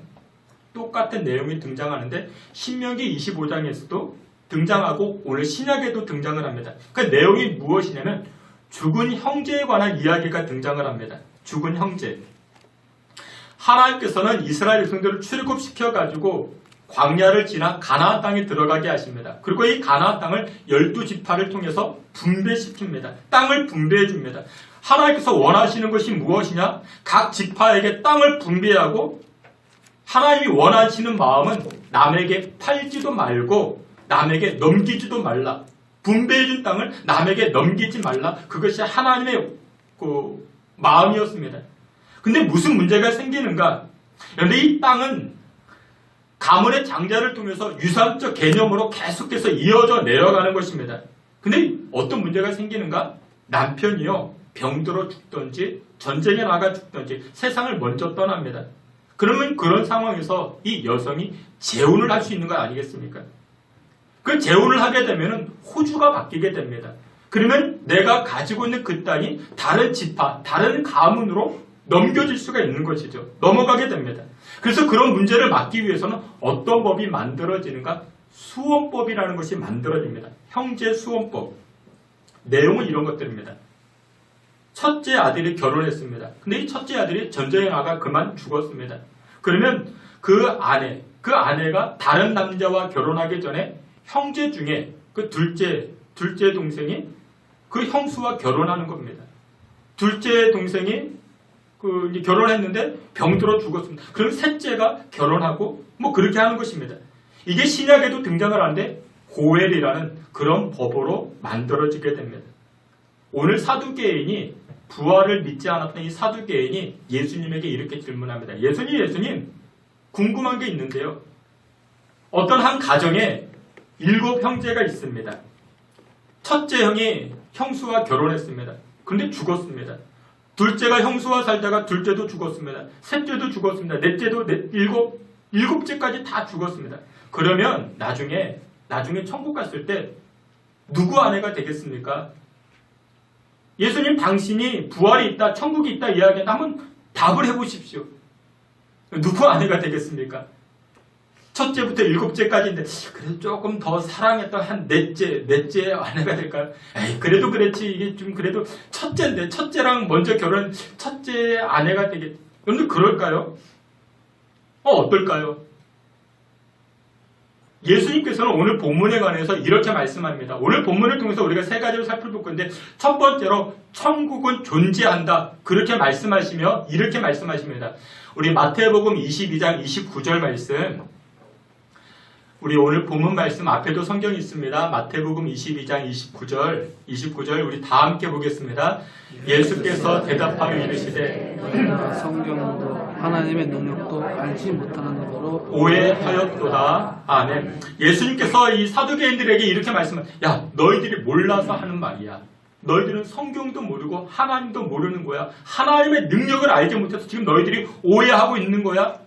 똑같은 내용이 등장하는데 신명기 25장에서도 등장하고 오늘 신약에도 등장을 합니다. 그 내용이 무엇이냐면 죽은 형제에 관한 이야기가 등장을 합니다. 죽은 형제. 하나님께서는 이스라엘 백성들을 출애굽시켜가지고 광야를 지나 가나안 땅에 들어가게 하십니다. 그리고 이 가나안 땅을 12지파를 통해서 분배시킵니다. 땅을 분배해줍니다. 하나님께서 원하시는 것이 무엇이냐? 각 지파에게 땅을 분배하고 하나님이 원하시는 마음은 남에게 팔지도 말고 남에게 넘기지도 말라. 분배해준 땅을 남에게 넘기지 말라. 그것이 하나님의 마음이었습니다. 근데 무슨 문제가 생기는가? 그런데 이 땅은 가문의 장자를 통해서 유산적 개념으로 계속해서 이어져 내려가는 것입니다. 근데 어떤 문제가 생기는가? 남편이요 병들어 죽던지 전쟁에 나가 죽던지 세상을 먼저 떠납니다. 그러면 그런 상황에서 이 여성이 재혼을 할 수 있는 거 아니겠습니까? 그 재혼을 하게 되면 호주가 바뀌게 됩니다. 그러면 내가 가지고 있는 그 땅이 다른 지파, 다른 가문으로 넘겨질 수가 있는 것이죠. 넘어가게 됩니다. 그래서 그런 문제를 막기 위해서는 어떤 법이 만들어지는가? 수원법이라는 것이 만들어집니다. 형제 수원법. 내용은 이런 것들입니다. 첫째 아들이 결혼했습니다. 근데 이 첫째 아들이 전쟁에 나가 그만 죽었습니다. 그러면 그 아내가 다른 남자와 결혼하기 전에 형제 중에 그 둘째 동생이 그 형수와 결혼하는 겁니다. 둘째 동생이 결혼했는데 병들어 죽었습니다. 그럼 셋째가 결혼하고 뭐 그렇게 하는 것입니다. 이게 신약에도 등장을 하는데 고엘이라는 그런 법으로 만들어지게 됩니다. 오늘 사두개인이 부활을 믿지 않았던 이 사두개인이 예수님에게 이렇게 질문합니다. 예수님 궁금한 게 있는데요. 어떤 한 가정에 7 형제가 있습니다. 첫째 형이 형수와 결혼했습니다. 근데 죽었습니다. 둘째가 형수와 살다가 둘째도 죽었습니다. 셋째도 죽었습니다. 넷째도 일곱째까지 다 죽었습니다. 그러면 나중에 천국 갔을 때 누구 아내가 되겠습니까? 예수님 당신이 부활이 있다, 천국이 있다 이야기한다면 답을 해보십시오. 누구 아내가 되겠습니까? 첫째부터 7째까지인데 그래도 조금 더 사랑했던 한 넷째 아내가 될까요? 에이 그래도 그랬지 이게 좀 그래도 첫째인데 첫째랑 먼저 결혼 첫째 아내가 되겠. 여러분들 그럴까요? 어떨까요? 예수님께서는 오늘 본문에 관해서 이렇게 말씀합니다. 오늘 본문을 통해서 우리가 3가지를 살펴볼 건데 첫 번째로 천국은 존재한다. 그렇게 말씀하시며 이렇게 말씀하십니다. 우리 마태복음 22장 29절 말씀 우리 오늘 본문 말씀 앞에도 성경이 있습니다. 마태복음 22장 29절 우리 다 함께 보겠습니다. 예수께서 대답하여 이르시되 너희가 성경도 하나님의 능력도 알지 못하는 거로 오해하였도다. 아멘. 예수님께서 이 사두개인들에게 이렇게 말씀합니다. 야 너희들이 몰라서 하는 말이야. 너희들은 성경도 모르고 하나님도 모르는 거야. 하나님의 능력을 알지 못해서 지금 너희들이 오해하고 있는 거야.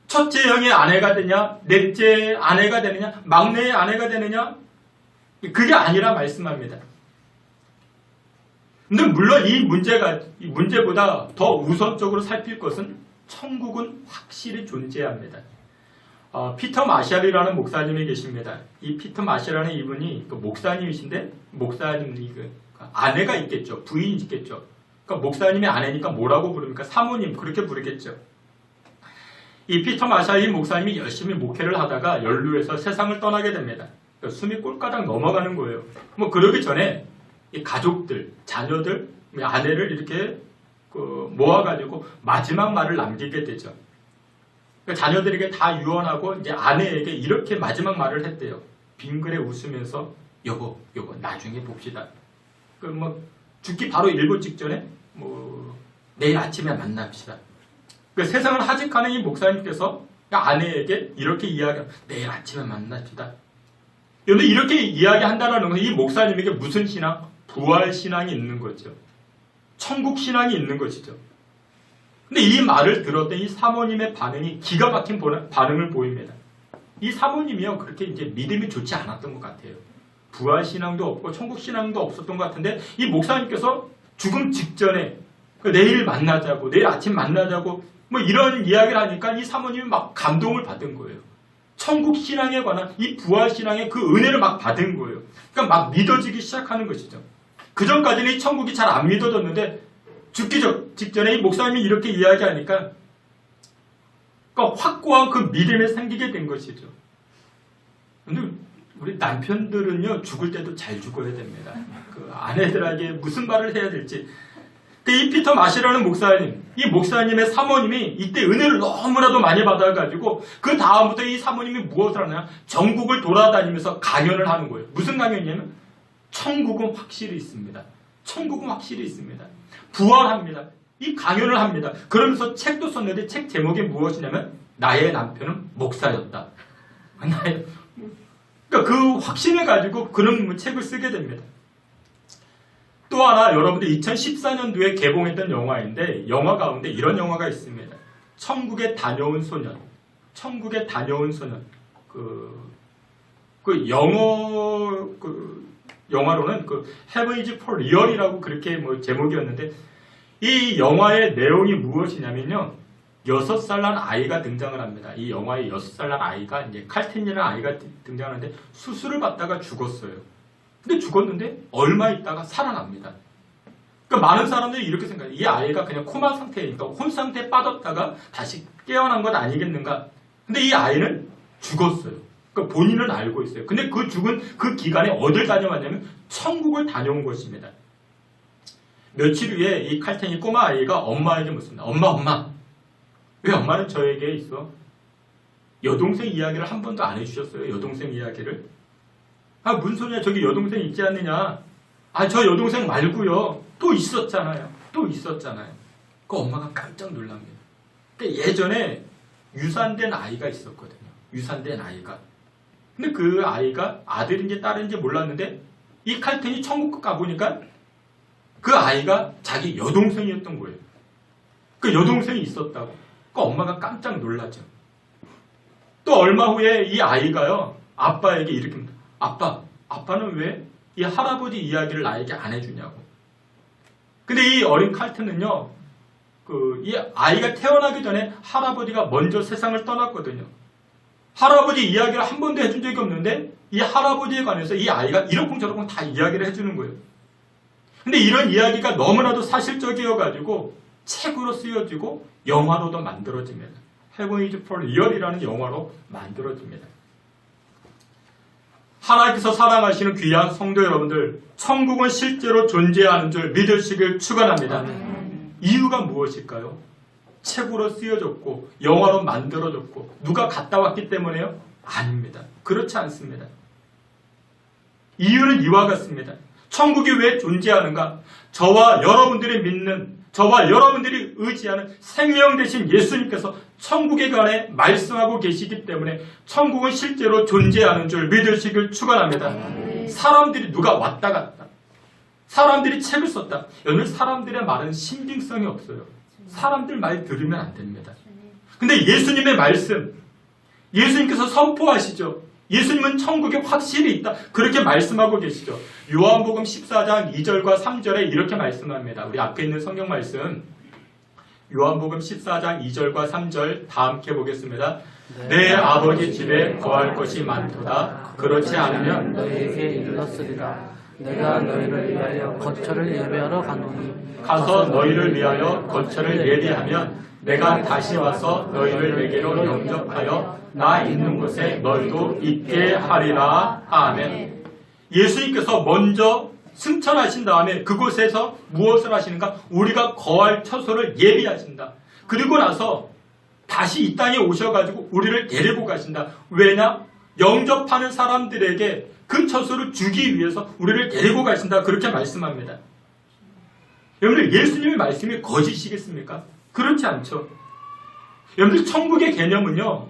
첫째 형의 아내가 되냐, 넷째 아내가 되느냐, 막내의 아내가 되느냐, 그게 아니라 말씀합니다. 근데 물론 이 문제보다 더 우선적으로 살필 것은 천국은 확실히 존재합니다. 피터 마샬이라는 목사님이 계십니다. 이 피터 마샬이라는 이분이 목사님이신데 목사님이 아내가 있겠죠, 부인이 있겠죠. 그러니까 목사님의 아내니까 뭐라고 부릅니까? 사모님 그렇게 부르겠죠. 이 피터 마샬 이 목사님이 열심히 목회를 하다가 연루해서 세상을 떠나게 됩니다. 숨이 꼴까닥 넘어가는 거예요. 뭐 그러기 전에 이 가족들, 자녀들, 아내를 이렇게 모아가지고 마지막 말을 남기게 되죠. 그러니까 자녀들에게 다 유언하고 이제 아내에게 이렇게 마지막 말을 했대요. 빙그레 웃으면서 여보 나중에 봅시다. 뭐 죽기 바로 1분 직전에 뭐 내일 아침에 만납시다. 그러니까 세상을 하직하는 이 목사님께서 아내에게 이렇게 이야기합니다. 내일 아침에 만납시다. 그런데 이렇게 이야기한다는 것은 이 목사님에게 무슨 신앙? 부활 신앙이 있는 거죠. 천국 신앙이 있는 것이죠. 근데 이 말을 들었던 이 사모님의 반응이 기가 막힌 반응을 보입니다. 이 사모님이요, 그렇게 이제 믿음이 좋지 않았던 것 같아요. 부활 신앙도 없고 천국 신앙도 없었던 것 같은데 이 목사님께서 죽음 직전에 내일 만나자고, 내일 아침 만나자고 뭐 이런 이야기를 하니까 이 사모님이 막 감동을 받은 거예요. 천국 신앙에 관한 이 부활 신앙의 그 은혜를 막 받은 거예요. 그러니까 막 믿어지기 시작하는 것이죠. 그 전까지는 이 천국이 잘 안 믿어졌는데 죽기 직전에 이 목사님이 이렇게 이야기하니까 그러니까 확고한 그 믿음이 생기게 된 것이죠. 근데 우리 남편들은요, 죽을 때도 잘 죽어야 됩니다. 그 아내들에게 무슨 말을 해야 될지. 이 피터 마시라는 목사님, 이 목사님의 사모님이 이때 은혜를 너무나도 많이 받아가지고 그 다음부터 이 사모님이 무엇을 하냐? 전국을 돌아다니면서 강연을 하는 거예요. 무슨 강연이냐면 천국은 확실히 있습니다. 천국은 확실히 있습니다. 부활합니다. 이 강연을 합니다. 그러면서 책도 썼는데 책 제목이 무엇이냐면 나의 남편은 목사였다. 그러니까 그 확신을 가지고 그런 책을 쓰게 됩니다. 또 하나 여러분들 2014년도에 개봉했던 영화인데 영화 가운데 이런 영화가 있습니다. 천국에 다녀온 소년. 천국에 다녀온 소년. 영화로는 Heaven is for Real이라고 그렇게 뭐 제목이었는데 이 영화의 내용이 무엇이냐면요. 6살 난 아이가 등장을 합니다. 이 영화에 6살 난 아이가 이제 칼튼이라는 아이가 등장하는데 수술을 받다가 죽었어요. 근데 죽었는데 얼마 있다가 살아납니다. 그러니까 많은 사람들이 이렇게 생각해요. 이 아이가 그냥 코마 상태니까 혼 상태에 빠졌다가 다시 깨어난 것 아니겠는가. 근데 이 아이는 죽었어요. 그러니까 본인은 알고 있어요. 근데 그 죽은 그 기간에 어딜 다녀왔냐면 천국을 다녀온 것입니다. 며칠 후에 이 칼텐이 꼬마 아이가 엄마에게 묻습니다. 엄마. 왜 엄마는 저에게 있어? 여동생 이야기를 한 번도 안 해주셨어요. 여동생 이야기를. 무슨 소리야. 저기 여동생 있지 않느냐. 저 여동생 말고요. 또 있었잖아요. 그 엄마가 깜짝 놀랍니다. 그러니까 예전에 유산된 아이가 있었거든요. 유산된 아이가. 근데 그 아이가 아들인지 딸인지 몰랐는데 이 칼텐이 천국 가보니까 그 아이가 자기 여동생이었던 거예요. 그 여동생이 있었다고. 그 엄마가 깜짝 놀라죠. 또 얼마 후에 이 아이가요. 아빠에게 이렇게 합니다. 아빠는 왜 이 할아버지 이야기를 나에게 안 해주냐고. 근데 이 어린 칼튼은요. 이 아이가 태어나기 전에 할아버지가 먼저 세상을 떠났거든요. 할아버지 이야기를 한 번도 해준 적이 없는데 이 할아버지에 관해서 이 아이가 이러쿵저러쿵 다 이야기를 해주는 거예요. 근데 이런 이야기가 너무나도 사실적이어가지고 책으로 쓰여지고 영화로도 만들어집니다. Heaven is for Real이라는 영화로 만들어집니다. 하나님께서 사랑하시는 귀한 성도 여러분들, 천국은 실제로 존재하는 줄 믿으시길 축원합니다. 이유가 무엇일까요? 책으로 쓰여졌고 영화로 만들어졌고 누가 갔다 왔기 때문에요? 아닙니다. 그렇지 않습니다. 이유는 이와 같습니다. 천국이 왜 존재하는가? 저와 여러분들이 믿는, 저와 여러분들이 의지하는 생명 되신 예수님께서 천국에 관해 말씀하고 계시기 때문에 천국은 실제로 존재하는 줄 믿으시길 축원합니다. 사람들이 누가 왔다 갔다, 사람들이 책을 썼다. 오늘 사람들의 말은 신빙성이 없어요. 사람들 말 들으면 안 됩니다. 근데 예수님의 말씀, 예수님께서 선포하시죠. 예수님은 천국에 확실히 있다. 그렇게 말씀하고 계시죠. 요한복음 14장 2절과 3절에 이렇게 말씀합니다. 우리 앞에 있는 성경 말씀 요한복음 14장 2절과 3절 다 함께 보겠습니다. 내 아버지 집에 거할 것이 많도다. 그렇지 않으면 너희에게 일렀으리라. 내가 너희를 위하여 거처를 예비하러 가노니 가서 너희를 위하여 거처를 예비하면 내가 다시 와서 너희를 내게로 영접하여 나 있는 곳에 너희도 있게 하리라. 아멘. 예수님께서 먼저 승천하신 다음에 그곳에서 무엇을 하시는가? 우리가 거할 처소를 예비하신다. 그리고 나서 다시 이 땅에 오셔가지고 우리를 데리고 가신다. 왜냐? 영접하는 사람들에게 그 처소를 주기 위해서 우리를 데리고 가신다. 그렇게 말씀합니다. 여러분들, 예수님의 말씀이 거짓이겠습니까? 그렇지 않죠. 여러분들, 천국의 개념은요,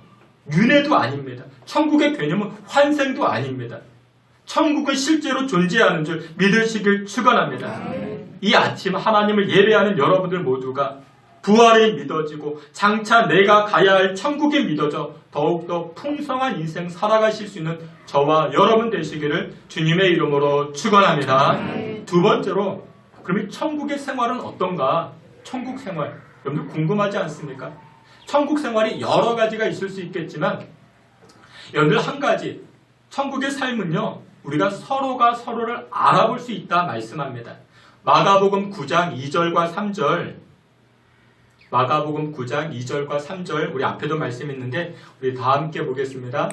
윤회도 아닙니다. 천국의 개념은 환생도 아닙니다. 천국은 실제로 존재하는 줄 믿으시길 축원합니다. 이 아침 하나님을 예배하는 여러분들 모두가 부활이 믿어지고 장차 내가 가야 할 천국이 믿어져 더욱더 풍성한 인생 살아가실 수 있는 저와 여러분 되시기를 주님의 이름으로 축원합니다. 두 번째로, 그러면 천국의 생활은 어떤가? 천국 생활, 여러분들 궁금하지 않습니까? 천국 생활이 여러 가지가 있을 수 있겠지만 여러분들 한 가지, 천국의 삶은요, 우리가 서로가 서로를 알아볼 수 있다 말씀합니다. 마가복음 9장 2절과 3절, 마가복음 9장 2절과 3절, 우리 앞에도 말씀했는데 우리 다 함께 보겠습니다.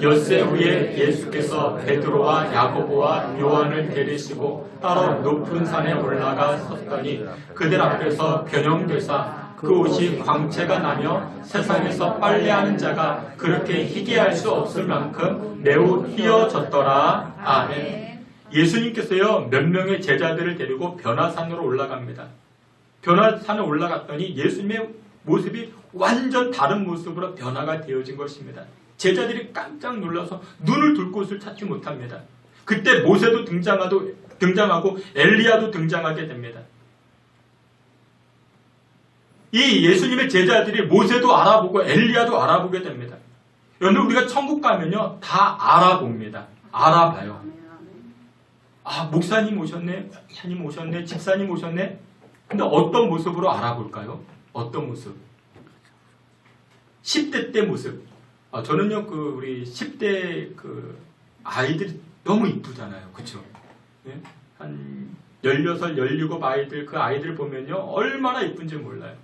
엿새 후에 예수께서 베드로와 야고보와 요한을 데리시고 따로 높은 산에 올라가 섰더니 그들 앞에서 변형되사 그 옷이 광채가 나며 세상에서 빨래하는 자가 그렇게 희게할 수 없을 만큼 매우 희어졌더라. 아멘. 예수님께서요, 몇 명의 제자들을 데리고 변화산으로 올라갑니다. 변화산에 올라갔더니 예수님의 모습이 완전 다른 모습으로 변화가 되어진 것입니다. 제자들이 깜짝 놀라서 눈을 둘 곳을 찾지 못합니다. 그때 모세도 등장하고 엘리야도 등장하게 됩니다. 이 예수님의 제자들이 모세도 알아보고 엘리야도 알아보게 됩니다. 여러분, 우리가 천국 가면요, 다 알아봅니다. 알아봐요. 아, 목사님 오셨네, 목사님 오셨네, 집사님 오셨네. 근데 어떤 모습으로 알아볼까요? 어떤 모습? 10대 때 모습. 저는요, 우리 10대 아이들이 너무 이쁘잖아요. 그쵸? 예? 한 16, 17 아이들, 그 아이들 보면요, 얼마나 예쁜지 몰라요.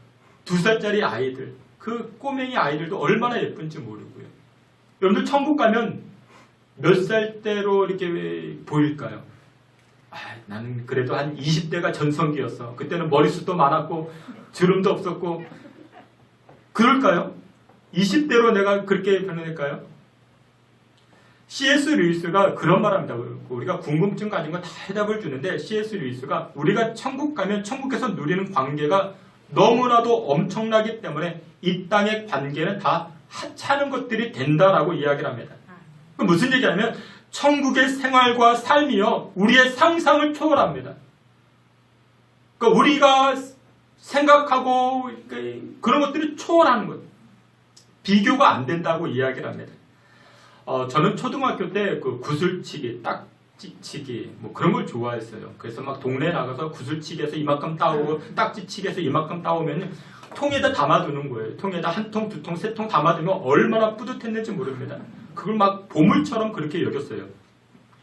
2살짜리 아이들, 그 꼬맹이 아이들도 얼마나 예쁜지 모르고요. 여러분들, 천국 가면 몇 살 때로 이렇게 보일까요? 나는 그래도 한 20대가 전성기였어. 그때는 머리숱도 많았고 주름도 없었고. 그럴까요? 20대로 내가 그렇게 변할까요? C.S. 루이스가 그런 말합니다. 우리가 궁금증 가진 거 다 해답을 주는데 C.S. 루이스가 우리가 천국 가면 천국에서 누리는 관계가 너무나도 엄청나기 때문에 이 땅의 관계는 다 하찮은 것들이 된다라고 이야기를 합니다. 무슨 얘기냐면 천국의 생활과 삶이요, 우리의 상상을 초월합니다. 그러니까 우리가 생각하고 그런 것들이 초월하는 거예요. 비교가 안 된다고 이야기를 합니다. 저는 초등학교 때 구슬치기, 딱지치기 뭐 그런 걸 좋아했어요. 그래서 막 동네에 나가서 구슬치기에서 이만큼 따오고 딱지치기에서 이만큼 따오면 통에다 담아두는 거예요. 통에다 한 통, 두 통, 세 통 담아두면 얼마나 뿌듯했는지 모릅니다. 그걸 막 보물처럼 그렇게 여겼어요.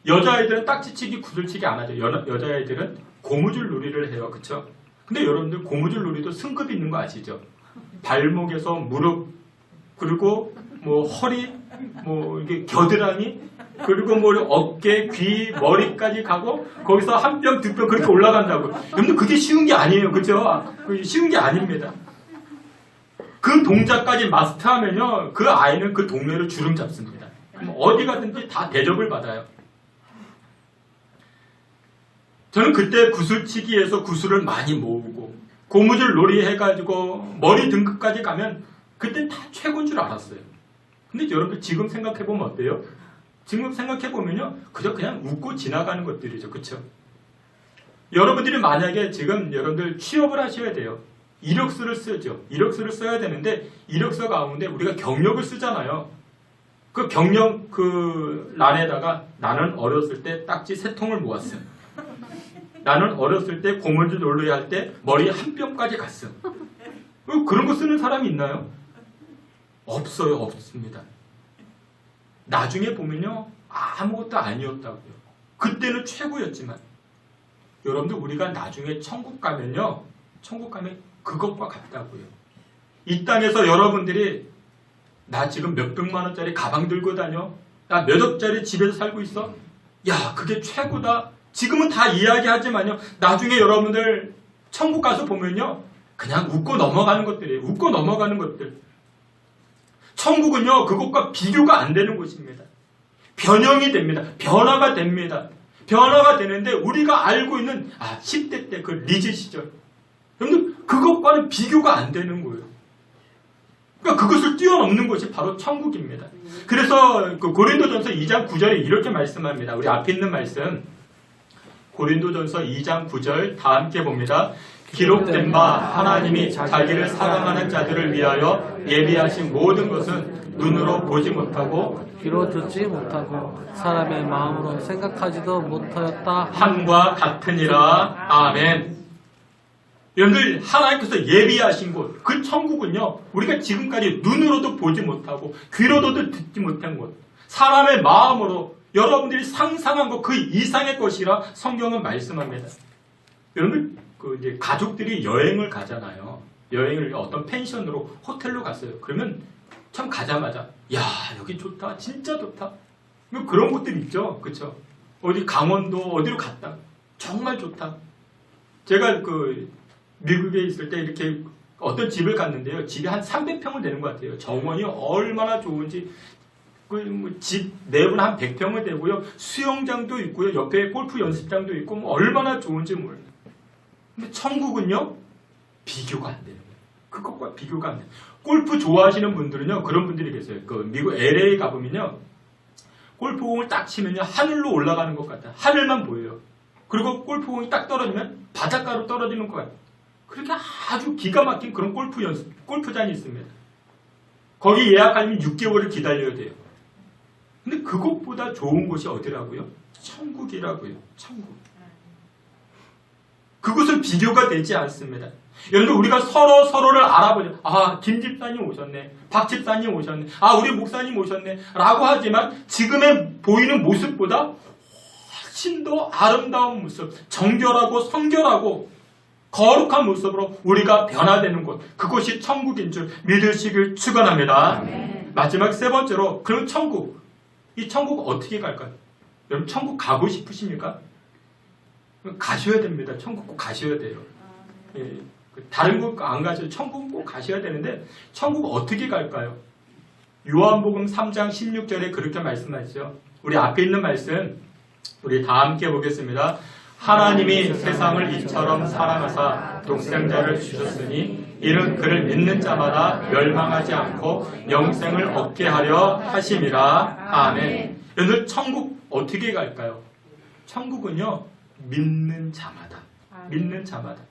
여자아이들은 딱지치기, 구슬치기 안 하죠. 여자아이들은 고무줄 놀이를 해요. 그쵸? 근데 여러분들 고무줄 놀이도 승급이 있는 거 아시죠? 발목에서 무릎, 그리고 뭐 허리, 뭐 이게 겨드랑이, 그리고 뭐 어깨, 귀, 머리까지 가고 거기서 한 뼘, 두 뼘 그렇게 올라간다고. 여러분들 그게 쉬운 게 아니에요. 그죠? 쉬운 게 아닙니다. 그 동작까지 마스터하면요, 그 아이는 그 동네를 주름 잡습니다. 어디 가든지 다 대접을 받아요. 저는 그때 구슬치기에서 구슬을 많이 모으고 고무줄 놀이 해가지고 머리 등급까지 가면 그땐 다 최고인 줄 알았어요. 근데 여러분들 지금 생각해보면 어때요? 지금 생각해보면요, 그냥 웃고 지나가는 것들이죠. 그쵸? 여러분들이 만약에 지금 여러분들 취업을 하셔야 돼요. 이력서를 쓰죠. 이력서를 써야 되는데 이력서 가운데 우리가 경력을 쓰잖아요. 그 경력 란에다가 나는 어렸을 때 딱지 3통을 모았어요. 나는 어렸을 때 고무줄 놀이 할 때 머리 한 뼘까지 갔어. 그런 거 쓰는 사람이 있나요? 없어요. 없습니다. 나중에 보면요, 아무것도 아니었다고요. 그때는 최고였지만 여러분들, 우리가 나중에 천국 가면요, 천국 가면 그것과 같다고요. 이 땅에서 여러분들이 나 지금 몇백만 원짜리 가방 들고 다녀? 나 몇 억짜리 집에서 살고 있어? 야, 그게 최고다. 지금은 다 이야기하지만요. 나중에 여러분들 천국 가서 보면요. 그냥 웃고 넘어가는 것들이에요. 웃고 넘어가는 것들. 천국은요. 그것과 비교가 안 되는 곳입니다. 변형이 됩니다. 변화가 됩니다. 변화가 되는데 우리가 알고 있는 10대 때 그 리즈 시절. 여러분들 그것과는 비교가 안 되는 거예요. 그러니까 그것을 뛰어넘는 것이 바로 천국입니다. 그래서 그 고린도전서 2장 9절에 이렇게 말씀합니다. 우리 앞에 있는 말씀. 고린도전서 2장 9절 다 함께 봅니다. 기록된 바 하나님이 자기를 사랑하는 자들을 위하여 예비하신 모든 것은 눈으로 보지 못하고 귀로 듣지 못하고 사람의 마음으로 생각하지도 못하였다 함과 같으니라. 아멘. 여러분들 하나님께서 예비하신 곳, 그 천국은요, 우리가 지금까지 눈으로도 보지 못하고 귀로도 듣지 못한 곳, 사람의 마음으로 여러분들이 상상한 것 그 이상의 것이라 성경은 말씀합니다. 여러분, 이제 가족들이 여행을 가잖아요. 여행을 어떤 펜션으로 호텔로 갔어요. 그러면 참 가자마자 야, 여기 좋다, 진짜 좋다. 그런 곳들 있죠, 그렇죠? 어디 강원도 어디로 갔다, 정말 좋다. 제가 미국에 있을 때 이렇게 어떤 집을 갔는데요. 집이 한 300평은 되는 것 같아요. 정원이 얼마나 좋은지. 집 내부는 한 100평은 되고요. 수영장도 있고요. 옆에 골프 연습장도 있고 얼마나 좋은지 몰라요. 근데 천국은요. 비교가 안 돼요. 그것과 비교가 안 돼요. 골프 좋아하시는 분들은요. 그런 분들이 계세요. 미국 LA 가보면요. 골프공을 딱 치면요. 하늘로 올라가는 것 같아요. 하늘만 보여요. 그리고 골프공이 딱 떨어지면 바닷가로 떨어지는 것 같아요. 그렇게 아주 기가 막힌 그런 골프장이 있습니다. 거기 예약하려면 6개월을 기다려야 돼요. 근데 그것보다 좋은 곳이 어디라고요? 천국이라고요. 천국. 그것은 비교가 되지 않습니다. 여러분, 우리가 서로를 알아보죠. 김 집사님 오셨네. 박 집사님 오셨네. 우리 목사님 오셨네. 라고 하지만 지금의 보이는 모습보다 훨씬 더 아름다운 모습, 정결하고 성결하고 거룩한 모습으로 우리가 변화되는 곳, 그것이 천국인 줄 믿으시길 축원합니다. 마지막 세 번째로, 그럼 천국, 이 천국 어떻게 갈까요? 여러분 천국 가고 싶으십니까? 가셔야 됩니다. 천국 꼭 가셔야 돼요. 다른 곳 안 가셔도 천국 꼭 가셔야 되는데 천국 어떻게 갈까요? 요한복음 3장 16절에 그렇게 말씀하시죠. 우리 앞에 있는 말씀 우리 다 함께 보겠습니다. 하나님이 세상을 이처럼 사랑하사 독생자를 주셨으니 이는 그를 믿는 자마다 멸망하지 않고 영생을 얻게 하려 하심이라. 아멘. 여러분 천국 어떻게 갈까요? 천국은요 믿는 자마다. 믿는 자마다.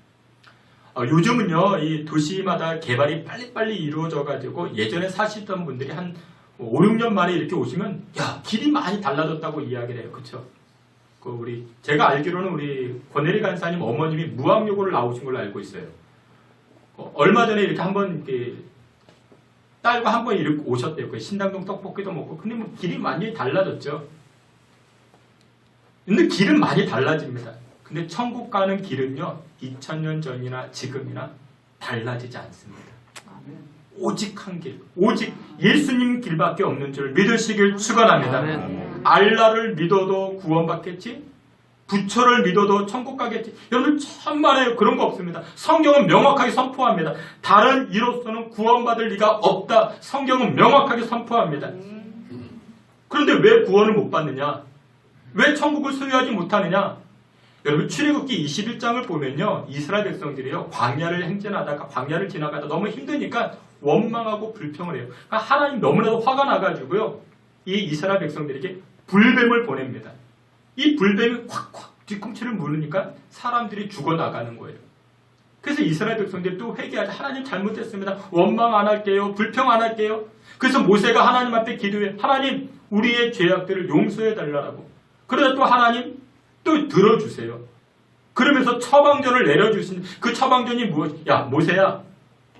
요즘은요 이 도시마다 개발이 빨리빨리 이루어져 가지고 예전에 사시던 분들이 한 5, 6년 만에 이렇게 오시면 길이 많이 달라졌다고 이야기를 해요. 그렇죠? 제가 알기로는 우리 권혜리 간사님 어머님이 무학여고를 나오신 걸로 알고 있어요. 얼마 전에 이렇게 한번 딸과 한번 이렇게 오셨대요. 신당동 떡볶이도 먹고. 근데 길이 많이 달라졌죠. 근데 길은 많이 달라집니다. 근데 천국 가는 길은요 2000년 전이나 지금이나 달라지지 않습니다. 오직 한 길, 오직 예수님 길밖에 없는 줄 믿으시길 축원합니다. 알라를 믿어도 구원받겠지? 부처를 믿어도 천국 가겠지? 여러분 천만에 그런 거 없습니다. 성경은 명확하게 선포합니다. 다른 이로서는 구원받을 리가 없다. 성경은 명확하게 선포합니다. 그런데 왜 구원을 못 받느냐? 왜 천국을 소유하지 못하느냐? 여러분 출애굽기 21장을 보면요. 이스라엘 백성들이요. 광야를 행진하다가 광야를 지나가다 너무 힘드니까 원망하고 불평을 해요. 그러니까 하나님 너무나도 화가 나가지고요. 이 이스라엘 백성들에게 불뱀을 보냅니다. 이 불뱀이 콱콱 뒤꿈치를 물으니까 사람들이 죽어나가는 거예요. 그래서 이스라엘 백성들이 또 회개하자. 하나님 잘못했습니다. 원망 안 할게요. 불평 안 할게요. 그래서 모세가 하나님 앞에 기도해. 하나님 우리의 죄악들을 용서해 달라고. 그러다 또 하나님 또 들어주세요. 그러면서 처방전을 내려주신 그 처방전이 무엇? 야 모세야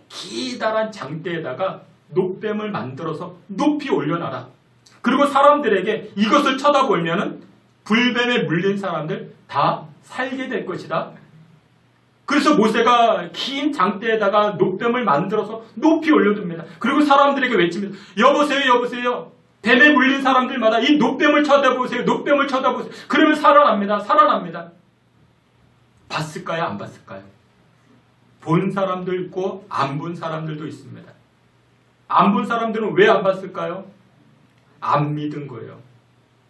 기다란 장대에다가 노뱀을 만들어서 높이 올려놔라. 그리고 사람들에게 이것을 쳐다보면은 불뱀에 물린 사람들 다 살게 될 것이다. 그래서 모세가 긴 장대에다가 놋뱀을 만들어서 높이 올려둡니다. 그리고 사람들에게 외칩니다. 여보세요, 여보세요. 뱀에 물린 사람들마다 이 놋뱀을 쳐다보세요. 놋뱀을 쳐다보세요. 그러면 살아납니다. 살아납니다. 봤을까요? 안 봤을까요? 본 사람도 있고 안 본 사람들도 있습니다. 안 본 사람들은 왜 안 봤을까요? 안 믿은 거예요.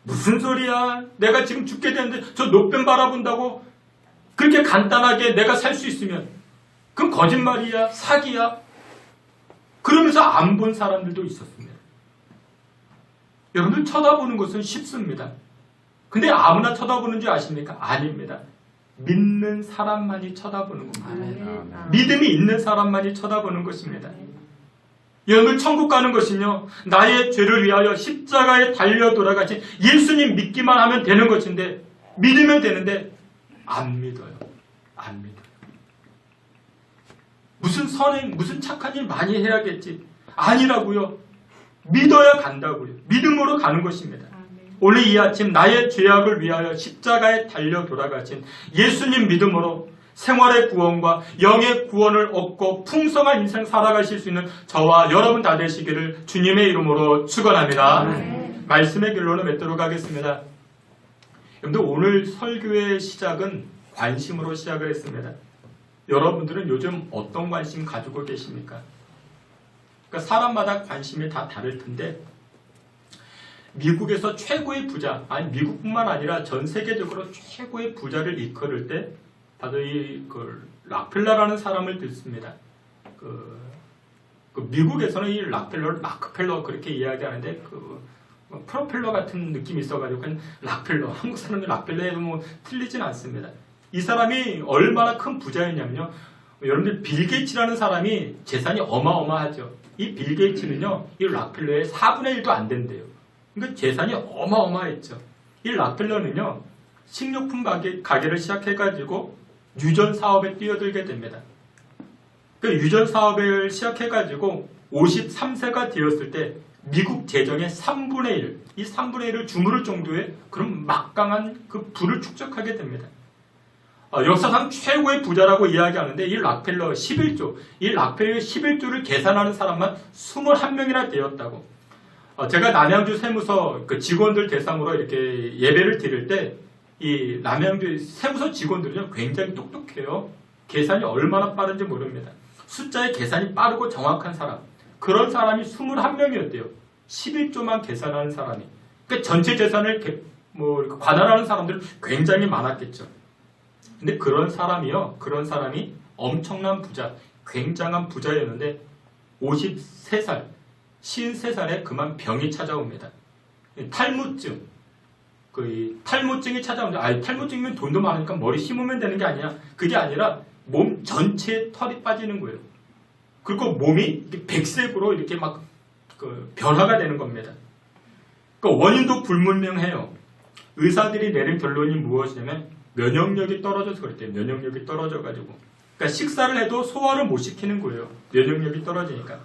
무슨 소리야? 내가 지금 죽게 되는데 저 놋뱀 바라본다고 그렇게 간단하게 내가 살 수 있으면 그건 거짓말이야, 사기야. 그러면서 안 본 사람들도 있었습니다. 여러분들 쳐다보는 것은 쉽습니다. 근데 아무나 쳐다보는 줄 아십니까? 아닙니다. 믿는 사람만이 쳐다보는 겁니다. 믿음이 있는 사람만이 쳐다보는 것입니다. 여러분 천국 가는 것은요, 나의 죄를 위하여 십자가에 달려 돌아가신 예수님 믿기만 하면 되는 것인데, 믿으면 되는데 안 믿어요. 안 믿어요. 무슨 선행, 무슨 착한 일 많이 해야겠지. 아니라고요. 믿어야 간다고요. 믿음으로 가는 것입니다. 오늘 이 아침 나의 죄악을 위하여 십자가에 달려 돌아가신 예수님 믿음으로 생활의 구원과 영의 구원을 얻고 풍성한 인생 살아가실 수 있는 저와 여러분 다 되시기를 주님의 이름으로 축원합니다. 말씀의 결론을 맺도록 하겠습니다. 여러분들 오늘 설교의 시작은 관심으로 시작을 했습니다. 여러분들은 요즘 어떤 관심 가지고 계십니까? 그러니까 사람마다 관심이 다 다를 텐데 미국에서 최고의 부자, 아니 미국뿐만 아니라 전 세계적으로 최고의 부자를 이끌을 때 바로 그 락펠러라는 사람을 듣습니다. 그 미국에서는 이 락펠러를 마크펠러 그렇게 이야기하는데 프로펠러 같은 느낌이 있어가지고 그냥 락펠러, 한국 사람이 락펠러 해도 뭐 틀리진 않습니다. 이 사람이 얼마나 큰 부자였냐면요. 여러분들 빌 게이츠라는 사람이 재산이 어마어마하죠. 이 빌 게이츠는요, 이 락펠러의 4분의 1도 안 된대요. 그러니까 재산이 어마어마했죠. 이 락펠러는요, 식료품 가게를 시작해가지고 유전 사업에 뛰어들게 됩니다. 그 유전 사업을 시작해가지고 53세가 되었을 때 미국 재정의 3분의 1, 이 3분의 1을 주무를 정도의 그런 막강한 그 부를 축적하게 됩니다. 역사상 최고의 부자라고 이야기하는데 이 락펠러 11조, 이 락펠러의 11조를 계산하는 사람만 21명이나 되었다고. 제가 남양주 세무서 그 직원들 대상으로 이렇게 예배를 드릴 때 이 남양주 세무서 직원들은요 굉장히 똑똑해요. 계산이 얼마나 빠른지 모릅니다. 숫자의 계산이 빠르고 정확한 사람, 그런 사람이 21명이었대요. 11조만 계산하는 사람이. 그러니까 전체 재산을 관할하는 사람들은 굉장히 많았겠죠. 근데 그런 사람이 엄청난 부자, 굉장한 부자였는데 53살, 53살에 그만 병이 찾아옵니다. 탈무증. 탈무증이 찾아오는데, 탈무증이면 돈도 많으니까 머리 심으면 되는 게 아니야. 그게 아니라 몸 전체에 털이 빠지는 거예요. 그리고 몸이 이렇게 백색으로 이렇게 막 변화가 되는 겁니다. 그러니까 원인도 불분명해요. 의사들이 내린 결론이 무엇이냐면 면역력이 떨어져서 그랬대요. 면역력이 떨어져가지고. 그러니까 식사를 해도 소화를 못 시키는 거예요. 면역력이 떨어지니까.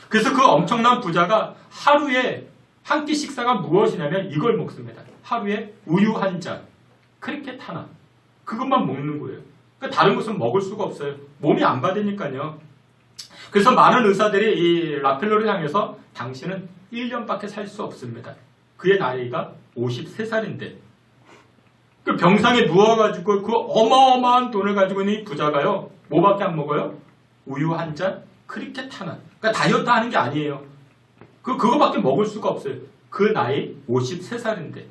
그래서 그 엄청난 부자가 하루에 한 끼 식사가 무엇이냐면 이걸 먹습니다. 하루에 우유 한 잔, 크리켓 하나. 그것만 먹는 거예요. 그러니까 다른 것은 먹을 수가 없어요. 몸이 안 받으니까요. 그래서 많은 의사들이 이 락펠러를 향해서 당신은 1년밖에 살 수 없습니다. 그의 나이가 53살인데 그 병상에 누워가지고 그 어마어마한 돈을 가지고 있는 이 부자가요, 뭐밖에 안 먹어요? 우유 한 잔, 크리켓 하나. 그러니까 다이어트 하는 게 아니에요. 그거밖에 먹을 수가 없어요. 그 나이 53살인데.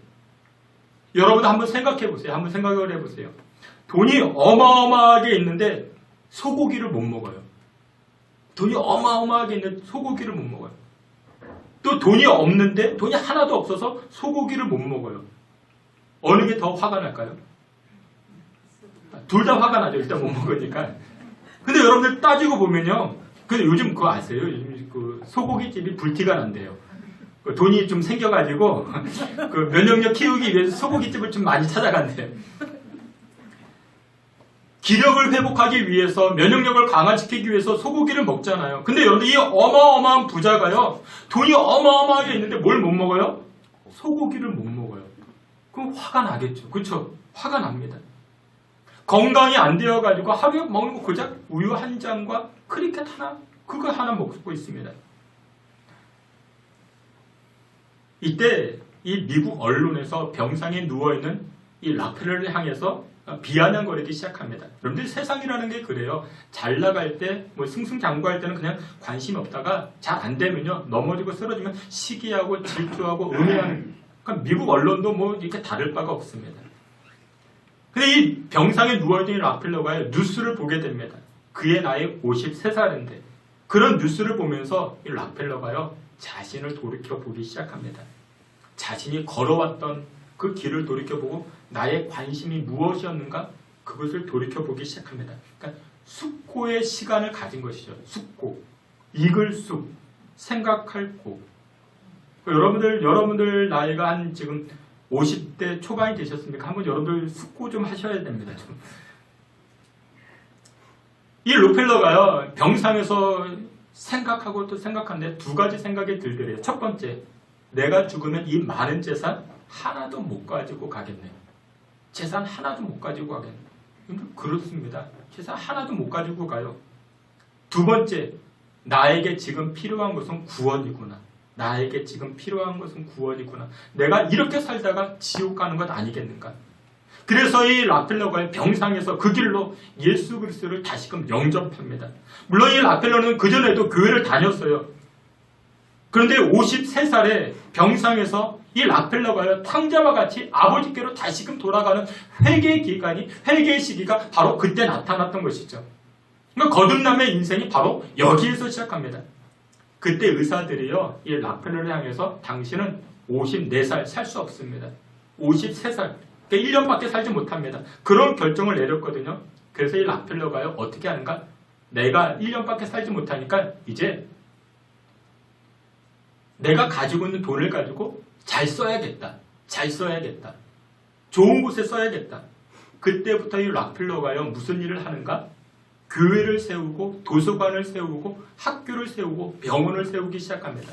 여러분 한번 생각해 보세요. 한번 생각을 해보세요. 돈이 어마어마하게 있는데 소고기를 못 먹어요. 돈이 어마어마하게 있는데 소고기를 못 먹어요. 또 돈이 없는데 돈이 하나도 없어서 소고기를 못 먹어요. 어느 게 더 화가 날까요? 둘 다 화가 나죠. 일단 못 먹으니까. 근데 여러분들 따지고 보면요. 근데 요즘 그거 아세요? 요즘 그 소고기집이 불티가 난대요. 돈이 좀 생겨가지고 그 면역력 키우기 위해서 소고기집을 좀 많이 찾아간대요. 기력을 회복하기 위해서, 면역력을 강화시키기 위해서 소고기를 먹잖아요. 근데 여러분들 이 어마어마한 부자가요, 돈이 어마어마하게 있는데 뭘 못 먹어요? 소고기를 못 먹어요. 그럼 화가 나겠죠. 그렇죠? 화가 납니다. 건강이 안 되어가지고 하루에 먹는 거 고작 우유 한 잔과 크리켓 하나, 그거 하나 먹고 있습니다. 이때 이 미국 언론에서 병상에 누워있는 이 락펠러를 향해서 비아냥거리기 시작합니다. 여러분들 세상이라는 게 그래요. 잘 나갈 때, 뭐 승승장구할 때는 그냥 관심이 없다가 잘 안 되면요, 넘어지고 쓰러지면 시기하고 질투하고 음해하는. 그러니까 미국 언론도 뭐 이렇게 다를 바가 없습니다. 근데 이 병상에 누워있는 락펠러가 뉴스를 보게 됩니다. 그의 나이 53살인데 그런 뉴스를 보면서 이 락펠러가요, 자신을 돌이켜보기 시작합니다. 자신이 걸어왔던 그 길을 돌이켜보고 나의 관심이 무엇이었는가? 그것을 돌이켜보기 시작합니다. 그러니까 숙고의 시간을 가진 것이죠. 숙고, 읽을 숙, 생각할 고. 여러분들 나이가 한 지금 50대 초반이 되셨습니까? 한번 여러분들 숙고 좀 하셔야 됩니다. 좀. 이 록펠러가요, 병상에서 생각하고 또 생각하는데 두 가지 생각이 들더래요. 첫 번째, 내가 죽으면 이 많은 재산 하나도 못 가지고 가겠네. 재산 하나도 못 가지고 가겠네. 그렇습니다. 재산 하나도 못 가지고 가요. 두 번째, 나에게 지금 필요한 것은 구원이구나. 나에게 지금 필요한 것은 구원이구나. 내가 이렇게 살다가 지옥 가는 것 아니겠는가. 그래서 이 락펠러가 병상에서 그 길로 예수 그리스도를 다시금 영접합니다. 물론 이 락펠러는 그전에도 교회를 다녔어요. 그런데 53살에 병상에서 이 락펠러가 탕자와 같이 아버지께로 다시금 돌아가는 회개의 기간이, 회개의 시기가 바로 그때 나타났던 것이죠. 그러니까 거듭남의 인생이 바로 여기에서 시작합니다. 그때 의사들이요, 이 락펠러를 향해서 당신은 54살 살 수 없습니다. 53살, 그러니까 1년밖에 살지 못합니다. 그런 결정을 내렸거든요. 그래서 이 락펠러가요, 어떻게 하는가? 내가 1년밖에 살지 못하니까 이제 내가 가지고 있는 돈을 가지고 잘 써야겠다. 잘 써야겠다. 좋은 곳에 써야겠다. 그때부터 이 락펠러가요, 무슨 일을 하는가? 교회를 세우고 도서관을 세우고 학교를 세우고 병원을 세우기 시작합니다.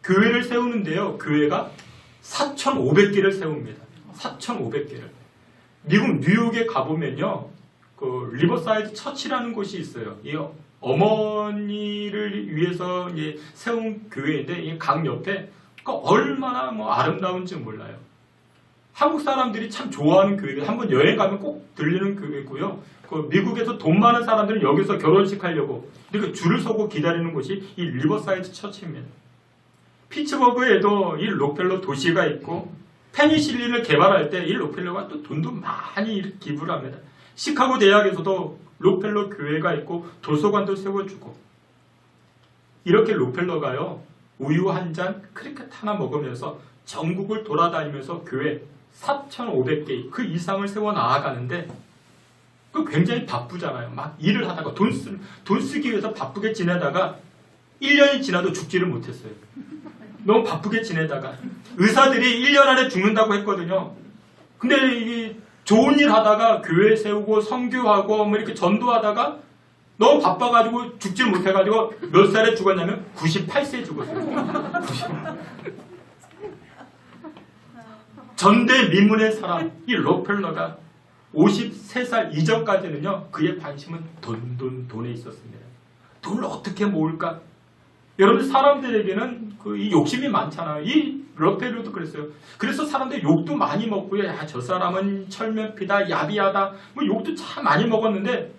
교회를 세우는데요, 교회가 4,500개를 세웁니다. 4,500개를. 미국 뉴욕에 가보면요, 그 리버사이드 처치라는 곳이 있어요. 이 어머니를 위해서 이제 세운 교회인데 이 강 옆에 얼마나 뭐 아름다운지 몰라요. 한국 사람들이 참 좋아하는 교회가, 한번 여행 가면 꼭 들리는 교회고요. 그 미국에서 돈 많은 사람들은 여기서 결혼식 하려고 이렇게 줄을 서고 기다리는 곳이 이 리버사이드 처치입니다. 피츠버그에도 이 록펠러 도시가 있고, 페니실린을 개발할 때 이 록펠러가 또 돈도 많이 기부를 합니다. 시카고 대학에서도 록펠러 교회가 있고 도서관도 세워주고, 이렇게 록펠러가요, 우유 한 잔, 크리켓 하나 먹으면서 전국을 돌아다니면서 교회 4,500개 그 이상을 세워 나아가는데, 그 굉장히 바쁘잖아요. 막 일을 하다가 돈 쓰기 위해서 바쁘게 지내다가 1년이 지나도 죽지를 못했어요. 너무 바쁘게 지내다가 의사들이 1년 안에 죽는다고 했거든요. 근데 이 좋은 일 하다가 교회 세우고 선교하고 뭐 이렇게 전도하다가 너무 바빠가지고 죽지를 못해가지고 몇 살에 죽었냐면 98세에 죽었어요. 전대미문의 사람 이 록펠러가 53살 이전까지는요, 그의 관심은 돈에 있었습니다. 돈을 어떻게 모을까? 여러분, 사람들에게는 이 욕심이 많잖아요. 이 록펠러도 그랬어요. 그래서 사람들이 욕도 많이 먹고요. 야, 저 사람은 철면피다, 야비하다, 뭐 욕도 참 많이 먹었는데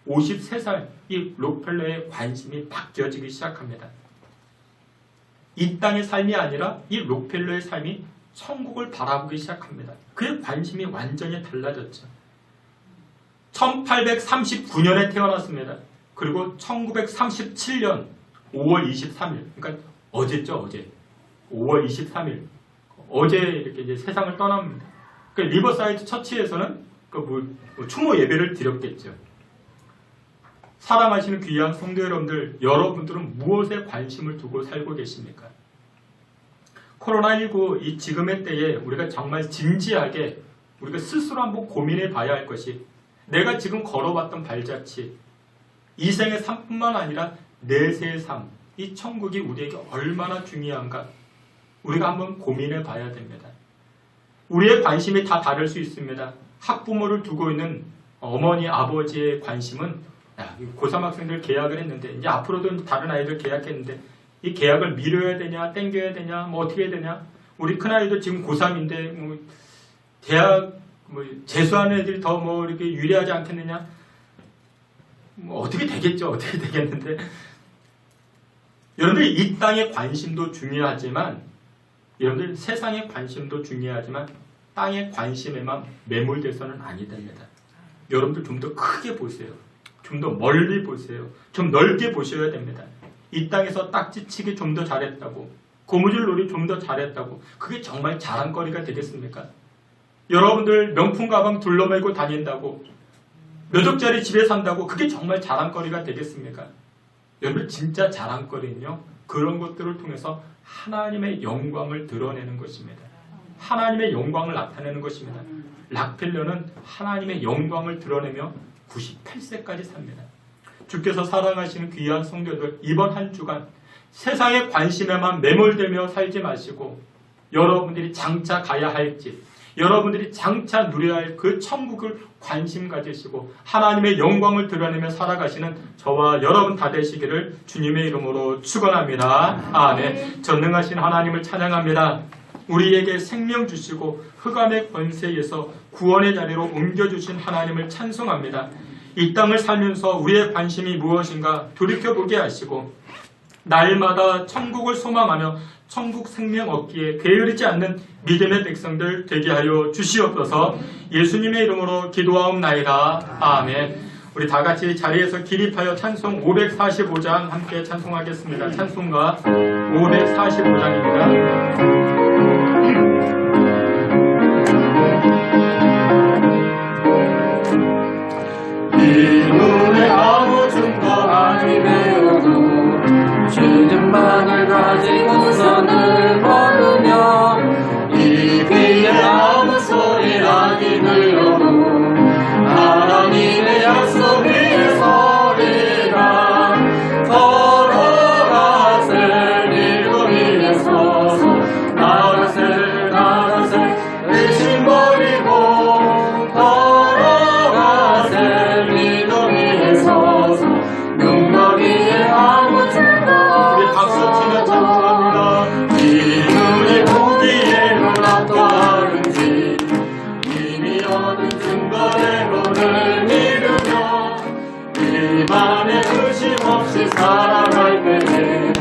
53살 이 록펠러의 관심이 바뀌어지기 시작합니다. 이 땅의 삶이 아니라 이 록펠러의 삶이 천국을 바라보기 시작합니다. 그의 관심이 완전히 달라졌죠. 1839년에 태어났습니다. 그리고 1937년 5월 23일, 그러니까 어제죠, 어제. 5월 23일. 어제 이렇게 이제 세상을 떠납니다. 그러니까 리버사이드 처치에서는 추모 예배를 드렸겠죠. 사랑하시는 귀한 성도 여러분들, 여러분들은 무엇에 관심을 두고 살고 계십니까? 코로나19 이 지금의 때에 우리가 정말 진지하게 우리가 스스로 한번 고민해 봐야 할 것이, 내가 지금 걸어왔던 발자취, 이 생의 삶뿐만 아니라 내세의 삶, 이 천국이 우리에게 얼마나 중요한가 우리가 한번 고민해 봐야 됩니다. 우리의 관심이 다 다를 수 있습니다. 학부모를 두고 있는 어머니, 아버지의 관심은 야, 고3 학생들 계약을 했는데 이제 앞으로도 다른 아이들 계약했는데 이 계약을 미뤄야 되냐, 땡겨야 되냐, 뭐 어떻게 해야 되냐. 우리 큰아이도 지금 고3인데 뭐 대학 뭐 재수하는 애들이 더 뭐 이렇게 유리하지 않겠느냐. 뭐 어떻게 되겠죠. 어떻게 되겠는데 여러분들 이 땅의 관심도 중요하지만 여러분들 세상의 관심도 중요하지만 땅의 관심에만 매몰돼서는 아니 됩니다. 여러분들 좀 더 크게 보세요. 좀 더 멀리 보세요. 좀 넓게 보셔야 됩니다. 이 땅에서 딱지치기 좀 더 잘했다고, 고무줄 놀이 좀 더 잘했다고, 그게 정말 자랑거리가 되겠습니까? 여러분들 명품 가방 둘러매고 다닌다고, 몇 억짜리 집에 산다고, 그게 정말 자랑거리가 되겠습니까? 여러분 진짜 자랑거리는요, 그런 것들을 통해서 하나님의 영광을 드러내는 것입니다. 하나님의 영광을 나타내는 것입니다. 락펠러는 하나님의 영광을 드러내며 98세까지 삽니다. 주께서 사랑하시는 귀한 성도들, 이번 한 주간 세상의 관심에만 매몰되며 살지 마시고 여러분들이 장차 가야 할 집, 여러분들이 장차 누려야 할 그 천국을 관심 가지시고 하나님의 영광을 드러내며 살아가시는 저와 여러분 다 되시기를 주님의 이름으로 축원합니다. 아멘. 전능하신 하나님을 찬양합니다. 우리에게 생명 주시고 흑암의 권세에서 구원의 자리로 옮겨주신 하나님을 찬송합니다. 이 땅을 살면서 우리의 관심이 무엇인가 돌이켜보게 하시고 날마다 천국을 소망하며 천국 생명 얻기에 게으르지 않는 믿음의 백성들 되게 하여 주시옵소서. 예수님의 이름으로 기도하옵나이다. 아멘. 우리 다 같이 자리에서 기립하여 찬송 545장 함께 찬송하겠습니다. 찬송가 545장입니다. 이분의 아무 증거 아니 배우고 주님만을 가지고서 늘 걸으며 이 귀에 아무 소리 아니 들려도 하나님의 약속 위에 서리라 걸어가세 믿음 위에 서서 나가세 의심 버리고 걸어가세 믿음 위에 서서 능력 위에 아무 증거 우리 박수 치며 찬송합니다. 이들이 보기에 어떠하는지 이미 얻은 증거대로를 믿으며 일반의 의심 없이 살아갈 때에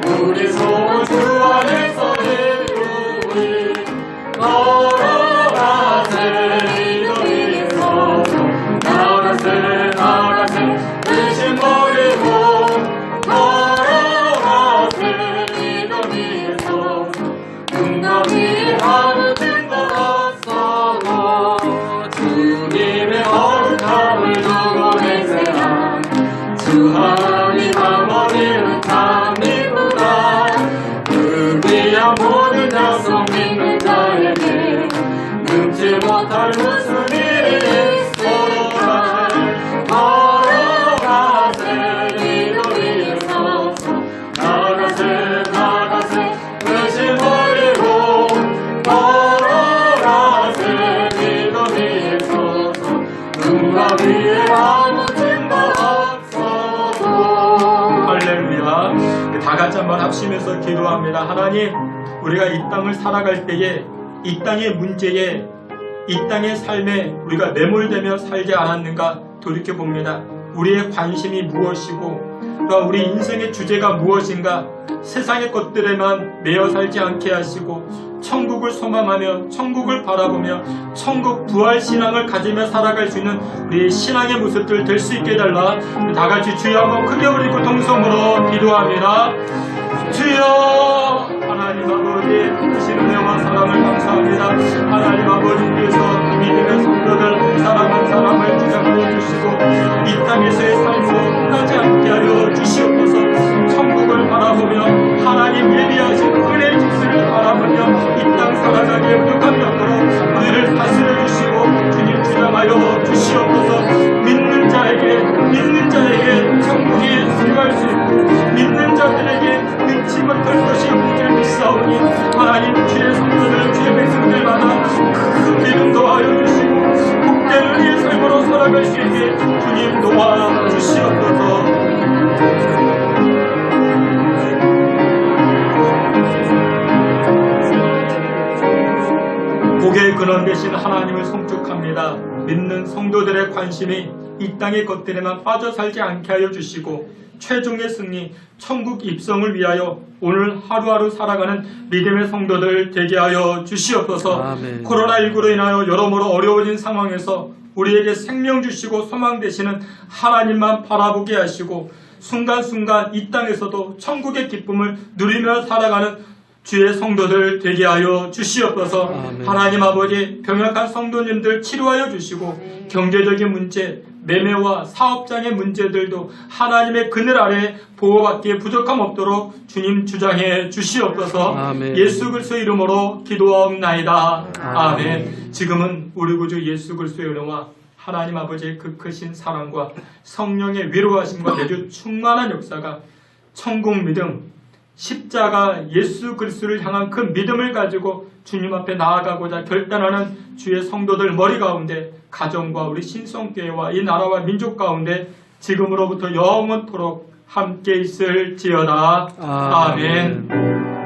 우리 소원 주 안에서 이루리 걸어가세 믿음 위에 서서 나가세 의심 버리고 걸어가세 믿음 위에 서서 능력 위에 아무 증거 없어도 주님의 거룩함을 두고 내세한 주 하나님 아버지는 참 이쁘다. 그 귀한 모든 약속 믿는 자에게 능치 못할 무슨 일이 있어라. 걸어가세 믿음 위에 서서 나가세 의심 버리고 걸어가세 믿음 위에 서서 능력 위에 아무 증거 없어도. 할렐루야. 다 같이 한번 합심해서 기도합니다. 하나님, 우리가 이 땅을 살아갈 때에 이 땅의 문제에 이 땅의 삶에 우리가 매몰되며 살지 않았는가 돌이켜봅니다. 우리의 관심이 무엇이고 또 우리 인생의 주제가 무엇인가. 세상의 것들에만 매여 살지 않게 하시고 천국을 소망하며 천국을 바라보며 천국 부활신앙을 가지며 살아갈 수 있는 우리의 신앙의 모습들 될 수 있게 해달라. 다 같이 주여 한번 크게 부르고 동성으로 기도합니다. 주여, 하나님 아버지 크신 은혜와 사랑을 감사합니다. 하나님 아버지께서 믿음의 성도들 사랑한 사람을 주장하여 주시고 이 땅에서의 삶으로 끝나지 않게 하여 주시옵소서. 천국을 바라보며 하나님 예비하신 은혜의 집수를 바라보며 이 땅 살아가기에 부족한 명으로 우리를 다스려 주시고 주님 주장하여 주시옵소서. 믿는 자에게 천국이 들어갈 수 있고 믿는 자들에게 믿지 못할 것이 없기를 믿사오니 하나님 주의 성도들 주의 백성들마다 큰 믿음 더하여 주시고 참된 우리의 삶으로 살아갈 수 있게 주님 도와주시옵소서. 복의 근원 되신 하나님을 송축합니다. 믿는 성도들의 관심이 이 땅의 것들에만 빠져 살지 않게 하여 주시고 최종의 승리, 천국 입성을 위하여 오늘 하루하루 살아가는 믿음의 성도들 되게 하여 주시옵소서. 아멘. 코로나19로 인하여 여러모로 어려워진 상황에서 우리에게 생명 주시고 소망 되시는 하나님만 바라보게 하시고 순간순간 이 땅에서도 천국의 기쁨을 누리며 살아가는 주의 성도들 되게 하여 주시옵소서. 아멘. 하나님 아버지, 병약한 성도님들 치료하여 주시고 경제적인 문제, 매매와 사업장의 문제들도 하나님의 그늘 아래 보호받기에 부족함 없도록 주님 주장해 주시옵소서. 아멘. 예수 그리스도 이름으로 기도하옵나이다. 아멘. 아멘. 지금은 우리 구주 예수 그리스도의 은혜와 하나님 아버지의 그 크신 사랑과 성령의 위로하심과 내주 충만한 역사가 천국 믿음, 십자가 예수 그리스도를 향한 그 믿음을 가지고 주님 앞에 나아가고자 결단하는 주의 성도들 머리 가운데, 가정과 우리 신성교회와 이 나라와 민족 가운데 지금으로부터 영원토록 함께 있을지어다. 아멘.